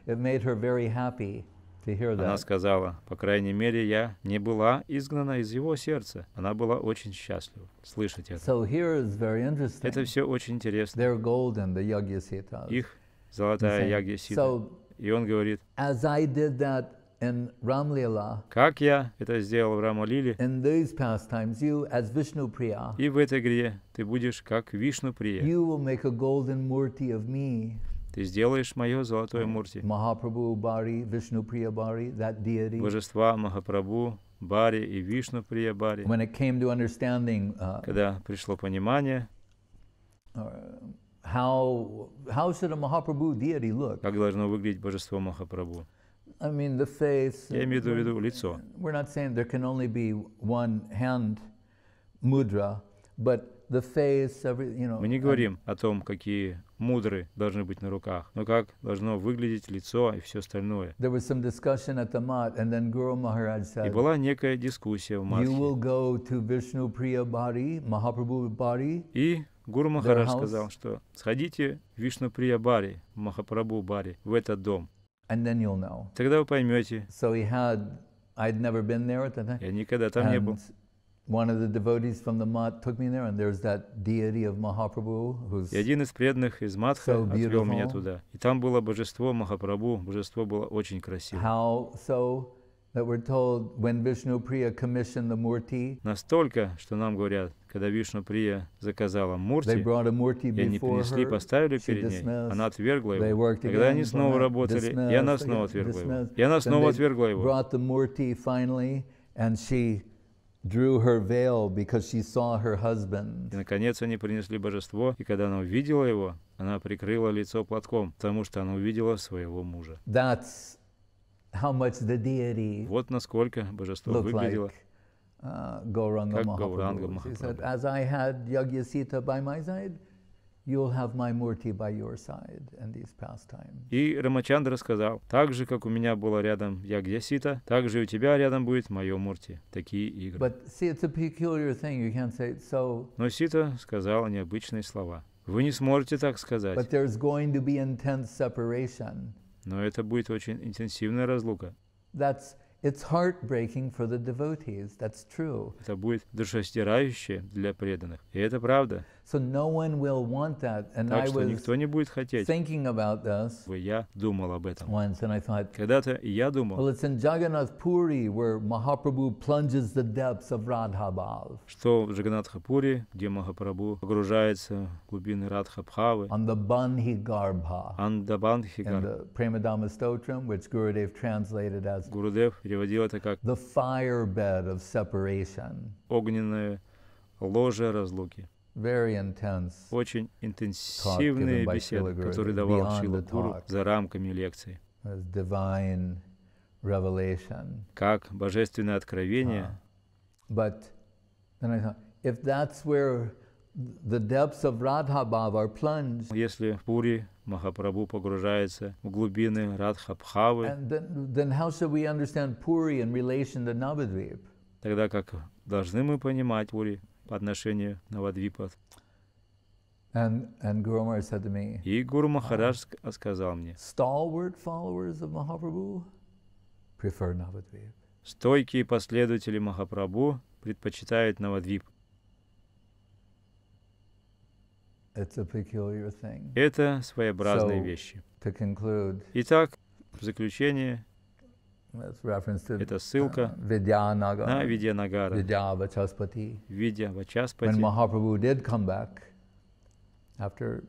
Speaker 2: It made her very happy to hear
Speaker 3: она
Speaker 2: that.
Speaker 3: сказала, по крайней мере, я не была изгнана из его сердца. Она была очень счастлива слышать это.
Speaker 2: So here is very interesting.
Speaker 3: Это все очень интересно.
Speaker 2: They're golden, the Yagya Sitas.
Speaker 3: Их золотая Ягья Сита.
Speaker 2: So
Speaker 3: И он говорит,
Speaker 2: as I did that in Ram-lila,
Speaker 3: как я это сделал в Рама-лиле,
Speaker 2: in these pastimes, you as Vishnu Priya,
Speaker 3: и в этой игре ты будешь как Вишну Прия.
Speaker 2: you will make a golden murti of me.
Speaker 3: Ты сделаешь мое золотое мурти.
Speaker 2: Mahaprabhu Bari, Vishnu Priya Bari, that deity.
Speaker 3: Божества Махапрабху, Бари и Вишну Прия Бари.
Speaker 2: when it came to understanding
Speaker 3: Когда пришло понимание,
Speaker 2: how should a Mahaprabhu deity look?
Speaker 3: как должно выглядеть божество Махапрабху.
Speaker 2: I mean, the face.
Speaker 3: Я имею в виду лицо.
Speaker 2: We're not saying there can only be one hand mudra, but the face,
Speaker 3: Мы не говорим о том, какие мудры должны быть на руках, но как должно выглядеть лицо и все остальное.
Speaker 2: There was some discussion at the mat, and then Guru Maharaj
Speaker 3: И
Speaker 2: said,
Speaker 3: была некая дискуссия в
Speaker 2: you will
Speaker 3: Матхе.
Speaker 2: go to Vishnu Priya Bari, Mahaprabhu Bari,
Speaker 3: И Гуру Махарадж
Speaker 2: house.
Speaker 3: сказал, что сходите в Вишну Прия Бари, в Махапрабху Бари, в этот дом.
Speaker 2: and then you'll know.
Speaker 3: Тогда вы поймете.
Speaker 2: So I'd never been there at the time.
Speaker 3: Я никогда там не был.
Speaker 2: And one of the devotees from the mat took me there, and there's that deity of Mahaprabhu who's
Speaker 3: И один из преданных из Матха
Speaker 2: so
Speaker 3: отвел меня
Speaker 2: beautiful.
Speaker 3: туда. И там было божество Махапрабху, божество было очень красивое.
Speaker 2: how so that we're told when Vishnu Priya commissioned the murti,
Speaker 3: Настолько, что нам говорят, когда Вишну Прия заказала
Speaker 2: they
Speaker 3: Мурти,
Speaker 2: brought a murti
Speaker 3: и они
Speaker 2: before
Speaker 3: принесли,
Speaker 2: her.
Speaker 3: поставили
Speaker 2: She
Speaker 3: перед ней,
Speaker 2: dismissed.
Speaker 3: она отвергла
Speaker 2: They
Speaker 3: его.
Speaker 2: worked
Speaker 3: Когда они
Speaker 2: again,
Speaker 3: снова работали, и она
Speaker 2: dismissed,
Speaker 3: снова
Speaker 2: again,
Speaker 3: отвергла его.
Speaker 2: dismissed.
Speaker 3: И она
Speaker 2: Then
Speaker 3: снова
Speaker 2: they
Speaker 3: отвергла его.
Speaker 2: brought the murti finally, and she drew her veil because she saw her husband.
Speaker 3: И, наконец, они принесли божество, и когда она увидела его, она прикрыла лицо платком, потому что она увидела своего мужа.
Speaker 2: That's how much the deity
Speaker 3: Вот насколько божество
Speaker 2: looked
Speaker 3: выглядело.
Speaker 2: like Gauranga
Speaker 3: Как Гауранга
Speaker 2: Mahaprabhu. She said,
Speaker 3: Махапрабху.
Speaker 2: as I had Yagyasita by my side, you'll have my murti by your side in these pastimes.
Speaker 3: И Рамачандра сказал, так же, как у меня было рядом Ягьясита, так же и у тебя рядом будет мое Мурти. Такие игры.
Speaker 2: But see, it's a peculiar thing. You can't say so.
Speaker 3: Но Сита сказала необычные слова. Вы не сможете так сказать,
Speaker 2: But there's going to be intense separation.
Speaker 3: но это будет очень интенсивная разлука.
Speaker 2: It's heartbreaking for the devotees. That's true.
Speaker 3: Это будет душестирающее для преданных. И это правда.
Speaker 2: So no one will want that. And
Speaker 3: Так
Speaker 2: I
Speaker 3: что
Speaker 2: was
Speaker 3: никто не будет хотеть.
Speaker 2: thinking about this
Speaker 3: Я думал об этом.
Speaker 2: once, and I thought,
Speaker 3: Когда-то и я думал,
Speaker 2: well, it's in Jagannath Puri where Mahaprabhu plunges the depths of Radha Bhav.
Speaker 3: что в Джаганатхапуре, где Махапрабху погружается в глубины Радхабхавы,
Speaker 2: On the Bandhi Garbha. In
Speaker 3: Андабандхигар,
Speaker 2: the Premadama Stotram, which Gurudev translated as
Speaker 3: Гурудев переводил это как
Speaker 2: the firebed of separation.
Speaker 3: огненное ложе разлуки.
Speaker 2: Very intense.
Speaker 3: Очень интенсивные
Speaker 2: by
Speaker 3: беседы,
Speaker 2: Srila
Speaker 3: которые
Speaker 2: Gurudev,
Speaker 3: давал
Speaker 2: beyond
Speaker 3: Шрила
Speaker 2: the
Speaker 3: Гуру
Speaker 2: talk.
Speaker 3: за рамками лекции.
Speaker 2: As divine revelation.
Speaker 3: Как божественное откровение.
Speaker 2: But then I thought, if that's where the depths of Radha Bhav are plunged,
Speaker 3: Если в Пури Махапрабху погружается в глубины Радхабхавы,
Speaker 2: and then how should we understand Puri in relation to Navadvip?
Speaker 3: тогда как должны мы понимать Пури по отношению к Навадвипа?
Speaker 2: And Guru Maharaj said to me,
Speaker 3: И Гуру Махарадж сказал мне,
Speaker 2: stalwart followers of Mahaprabhu prefer Navadvip.
Speaker 3: стойкие последователи Махапрабху предпочитают Навадвип.
Speaker 2: It's a peculiar thing.
Speaker 3: Это своеобразные
Speaker 2: So,
Speaker 3: вещи.
Speaker 2: To conclude,
Speaker 3: Итак, в заключение,
Speaker 2: it's reference to
Speaker 3: это ссылка на
Speaker 2: Vidyanagar,
Speaker 3: Видьянагара,
Speaker 2: Vidyavachaspati.
Speaker 3: Видья
Speaker 2: When
Speaker 3: Вачаспати.
Speaker 2: Mahaprabhu did come back, after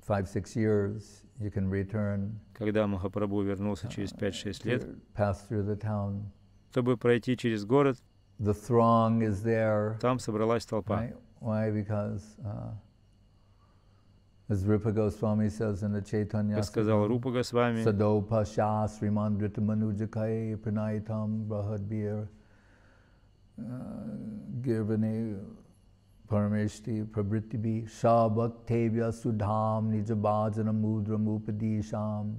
Speaker 2: 5-6 years, you can return,
Speaker 3: Когда Махапрабху вернулся через 5-6 лет,
Speaker 2: to pass through the town.
Speaker 3: чтобы пройти через город,
Speaker 2: The throng is there.
Speaker 3: там собралась толпа.
Speaker 2: Right? Why? Because, as Rupa Goswami says in the Chайтанья,
Speaker 3: Как сказал Рупа Госвами,
Speaker 2: Sado Pasha Sriman Drita Manujakai Pranaitam Brahadbir Girvane Parameshti Prabhritibhi Shabhaktevya Sudham Nijabhajana Mudram Upadisham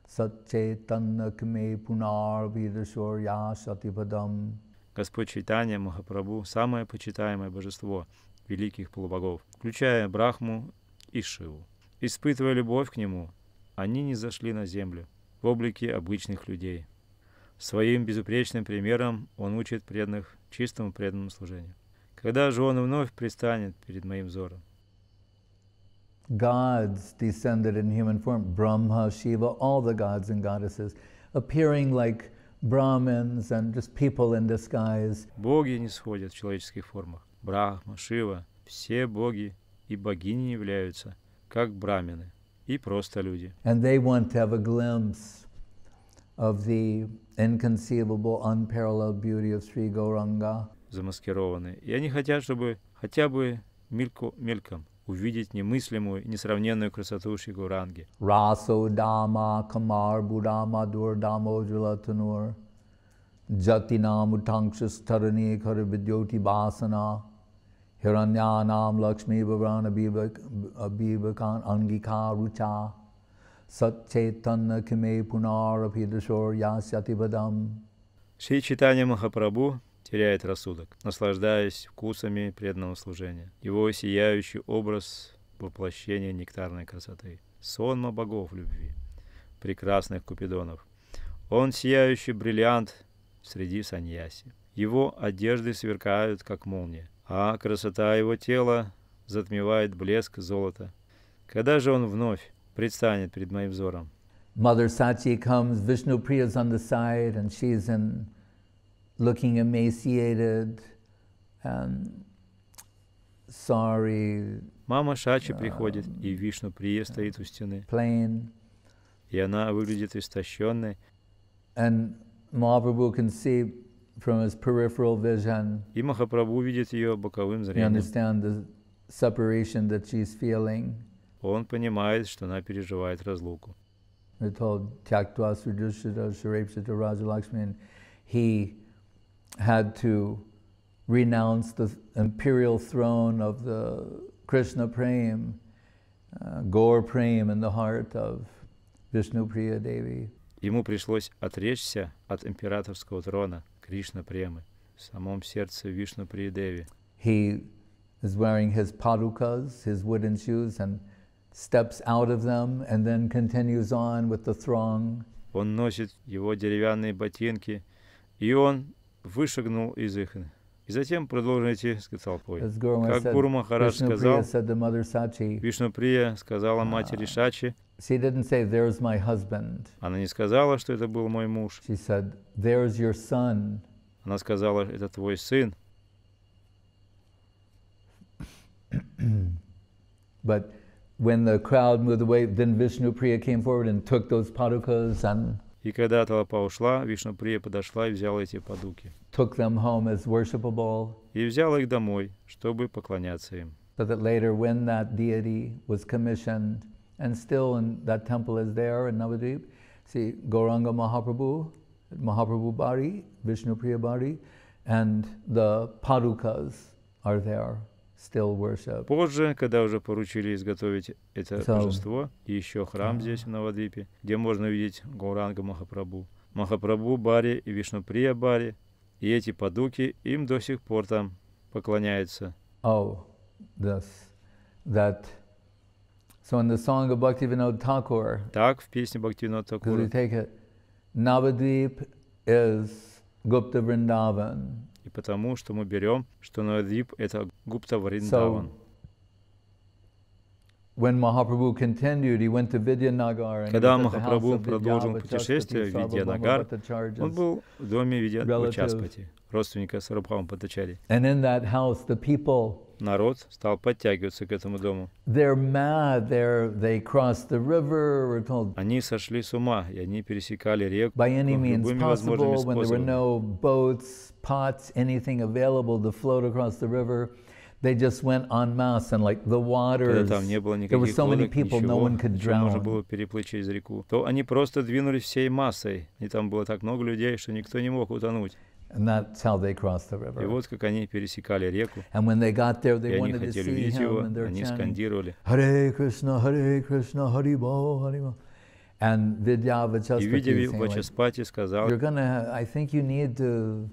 Speaker 2: Satchetanna Kame Punar Vidashorya Satipadam.
Speaker 3: Господь Чайтанья Махапрабху – самое почитаемое божество великих полубогов, включая Брахму и Шиву. Испытывая любовь к нему, они не зашли на землю в облике обычных людей. Своим безупречным примером он учит преданных чистому преданному служению. Когда же он вновь предстанет перед моим взором?
Speaker 2: Gods descended in human form, Brahma, Shiva, all the gods and goddesses, appearing like Brahmins and just people in disguise.
Speaker 3: Боги не сходят в человеческих формах. Брахма, Шива, все боги и богини являются как брамины и просто люди.
Speaker 2: And they want to have a glimpse of the inconceivable, unparalleled beauty of Sri Gauranga.
Speaker 3: Замаскированы. И они хотят, чтобы хотя бы мельком увидеть немыслимую, несравненную красоту Шри Гауранги.
Speaker 2: Raso Dama Kamar Budama Dur Damojula Tanur Jatinam Utanksas Tarani Karavidyoti Basana Hiranyanam Lakshmi Bhavrana Abhivakan Angika Rucha Sat Chaitanya Kime Punar Apidashor Yasyati Badam.
Speaker 3: Шри Чайтанья Махапрабху теряет рассудок, наслаждаясь вкусами преданного служения. Его сияющий образ воплощения нектарной красоты, сонма богов любви, прекрасных купидонов. Он сияющий бриллиант среди саньяси. Его одежды сверкают, как молния, а красота его тела затмевает блеск золота. Когда же он вновь предстанет перед моим взором?
Speaker 2: Mother Sachi comes, Vishnu Priya's on the side, and she's looking emaciated and sorry.
Speaker 3: Мама Шачи приходит, и Вишну Прия стоит у стены.
Speaker 2: Plain.
Speaker 3: И она выглядит истощенной.
Speaker 2: And Mahaprabhu can see from his peripheral vision.
Speaker 3: И Махапрабху видит ее боковым
Speaker 2: You
Speaker 3: зрением.
Speaker 2: understand the separation that she's feeling.
Speaker 3: Он понимает, что она переживает разлуку.
Speaker 2: We're told Tyaktva Sudhushita Sharepshita Rajalakshmi, and he had to renounce the imperial throne of the Krishna Prem, Gaur Prem in the heart of Vishnu Priya Devi.
Speaker 3: Ему пришлось отречься от императорского трона Кришна Премы в самом сердце Вишну Прия Деви.
Speaker 2: He is wearing his padukas, his wooden shoes, and steps out of them and then continues on with the throng.
Speaker 3: Он носит его деревянные ботинки, и он вышагнул из их, и затем продолжил идти с толпой. Как Гуру Махарадж сказал, Вишну Прия сказала матери Шачи,
Speaker 2: she didn't say, "There's my husband."
Speaker 3: она не сказала, что это был мой муж.
Speaker 2: She said, "There's your son."
Speaker 3: Она сказала, это твой сын.
Speaker 2: But when the crowd moved away, then Vishnu Priya came forward and took those padukas and
Speaker 3: И когда толпа ушла, Вишну Прия подошла и взяла эти падуки.
Speaker 2: took them home as worshipable.
Speaker 3: И взяла их домой, чтобы поклоняться им.
Speaker 2: So that later, when that deity was commissioned, and still in that temple is there in Navadvip, see Gauranga Mahaprabhu Bari, Vishnu Priya Bari, and the padukas are there, still worship.
Speaker 3: Позже, когда уже поручили изготовить это божество, и еще храм здесь, в Навадвипе, где можно увидеть Гауранга Махапрабху, Махапрабху Бари и Вишну Прия Бари, и эти падуки им до сих пор там поклоняются.
Speaker 2: Oh, so in the song of Bhaktivinoda Thakur,
Speaker 3: Так, в песне Бхактивинода
Speaker 2: because we
Speaker 3: Thakura,
Speaker 2: take it, Navadvip is Gupta Vrindavan.
Speaker 3: и потому, что мы берем, что Навадвип — это Гупта Вриндаван.
Speaker 2: So, when Mahaprabhu continued, he went to Vidyanagar, and
Speaker 3: Когда
Speaker 2: he was at the house
Speaker 3: Махапрабху
Speaker 2: of
Speaker 3: продолжил
Speaker 2: Vidyavachaspati,
Speaker 3: путешествие в Видьянагар,
Speaker 2: Sarvabhauma
Speaker 3: он был в доме
Speaker 2: relative.
Speaker 3: Видьявачаспати, родственника Сарабхама Бхаттачарьи.
Speaker 2: And in that house, the people,
Speaker 3: Народ стал подтягиваться к этому дому.
Speaker 2: they're mad. They crossed the river, we're told,
Speaker 3: Они сошли с ума, и они пересекали реку
Speaker 2: by any means
Speaker 3: любыми возможными
Speaker 2: possible, when there were
Speaker 3: способами.
Speaker 2: no boats, pots, anything available to float across the river. They just went en masse, and like the
Speaker 3: Когда
Speaker 2: waters,
Speaker 3: там не было
Speaker 2: there were
Speaker 3: никаких
Speaker 2: so many
Speaker 3: лодок,
Speaker 2: people, no
Speaker 3: ничего,
Speaker 2: one could
Speaker 3: что можно
Speaker 2: drown.
Speaker 3: было переплыть через реку, то они просто двинулись всей массой. И там было так много людей, что никто не мог утонуть.
Speaker 2: And that's how they crossed the
Speaker 3: И
Speaker 2: river.
Speaker 3: вот как они пересекали реку,
Speaker 2: And when they got there,
Speaker 3: и
Speaker 2: they
Speaker 3: они
Speaker 2: wanted to
Speaker 3: хотели
Speaker 2: see
Speaker 3: видеть
Speaker 2: him,
Speaker 3: его,
Speaker 2: and they're
Speaker 3: они
Speaker 2: chanting,
Speaker 3: скандировали.
Speaker 2: Hare Krishna, Hari Bo, Hari Bo. And
Speaker 3: И
Speaker 2: Vidyavachaspati
Speaker 3: видя
Speaker 2: saying, like,
Speaker 3: Вачаспати, сказал,
Speaker 2: you're gonna, I think you need to,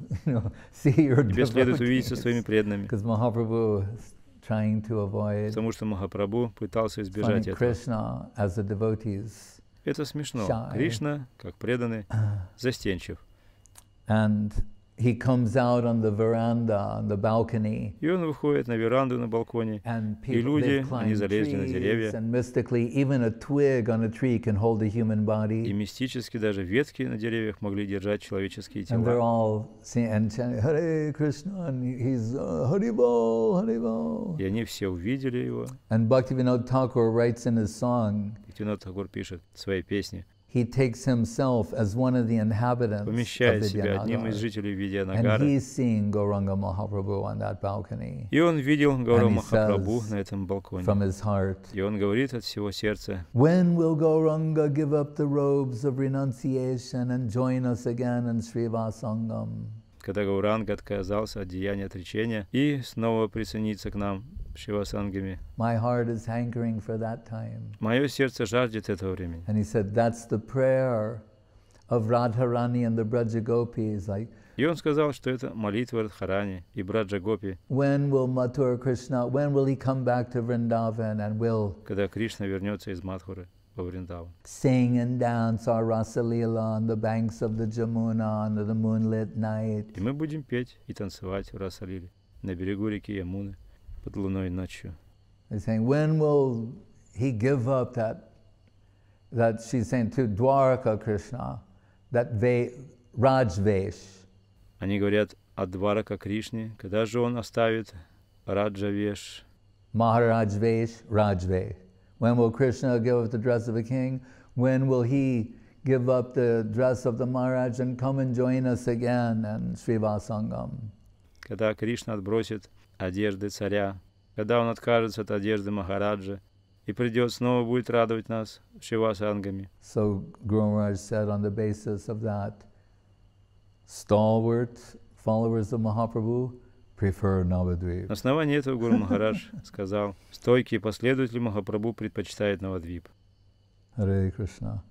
Speaker 2: see your
Speaker 3: тебе следует увидеться со
Speaker 2: devotees.
Speaker 3: своими преданными,
Speaker 2: Because Mahaprabhu is trying to avoid
Speaker 3: потому что Махапрабху пытался
Speaker 2: finding
Speaker 3: избежать этого.
Speaker 2: Krishna as the devotees.
Speaker 3: Это смешно.
Speaker 2: Shy.
Speaker 3: Кришна, как преданный, застенчив.
Speaker 2: And he comes out on the veranda, on the balcony,
Speaker 3: И он выходит на веранду на балконе,
Speaker 2: and
Speaker 3: и
Speaker 2: people,
Speaker 3: люди,
Speaker 2: they
Speaker 3: они
Speaker 2: climb
Speaker 3: залезли на
Speaker 2: trees,
Speaker 3: деревья,
Speaker 2: and mystically, even a twig on a tree can hold a human
Speaker 3: и
Speaker 2: body.
Speaker 3: мистически даже ветки на деревьях могли держать человеческие
Speaker 2: And they're
Speaker 3: тела.
Speaker 2: all singing and chanting, Hare Krishna, and he's Haribo, Haribo.
Speaker 3: И они все увидели его.
Speaker 2: And Bhaktivinoda Thakur writes in his song,
Speaker 3: Бхактивинода Thakura пишет в своей песне.
Speaker 2: he takes himself as one of the inhabitants of
Speaker 3: помещает себя одним из
Speaker 2: Vidyanagar.
Speaker 3: жителей
Speaker 2: And
Speaker 3: Видьянагара.
Speaker 2: he's seeing Gauranga Mahaprabhu on that balcony
Speaker 3: И он видел Гауру
Speaker 2: And he
Speaker 3: Махапрабху
Speaker 2: says
Speaker 3: на этом балконе.
Speaker 2: from his heart,
Speaker 3: И он говорит от всего сердца:
Speaker 2: when will Gauranga give up the robes of renunciation and join us again in Srivasangam?
Speaker 3: когда Гауранга отказался от деяния отречения и снова присоединиться к нам, Шивасангами.
Speaker 2: My heart is hankering for that time.
Speaker 3: Мое сердце жаждет этого времени.
Speaker 2: And he said, that's the prayer of Radharani and the Braja Gopis. Like,
Speaker 3: И он сказал, что это молитва Радхарани и Браджа Гопи,
Speaker 2: when will Mathura Krishna, when will he come back to Vrindavan and will
Speaker 3: когда Кришна вернется из Мадхуры во Вриндаван.
Speaker 2: sing and dance our Rasa Leela on the banks of the Jamuna under the moonlit night?
Speaker 3: И мы будем петь и танцевать в Расалиле на берегу реки Ямуны под луной ночью.
Speaker 2: He's saying, when will he give up that she's saying to Dwarka Krishna, that Rajvesh?
Speaker 3: Они говорят о Дварака Кришне, когда же он оставит Раджавеш,
Speaker 2: Maharaj Vesh, Rajvesh. When will Krishna give up the dress of a king? When will he give up the dress of the Maharaj and come and join us again in Srivasangam?
Speaker 3: когда Кришна отбросит одежды царя, когда он откажется от одежды Махараджа и придет снова будет радовать нас Шивасангами.
Speaker 2: So Guru Maharaj said, on the basis of that, stalwart followers of Mahaprabhu prefer Navadvip.
Speaker 3: На основании этого Гуру Махарадж сказал: стойкие последователи Махапрабху предпочитают Навадвип.
Speaker 2: Hare Krishna.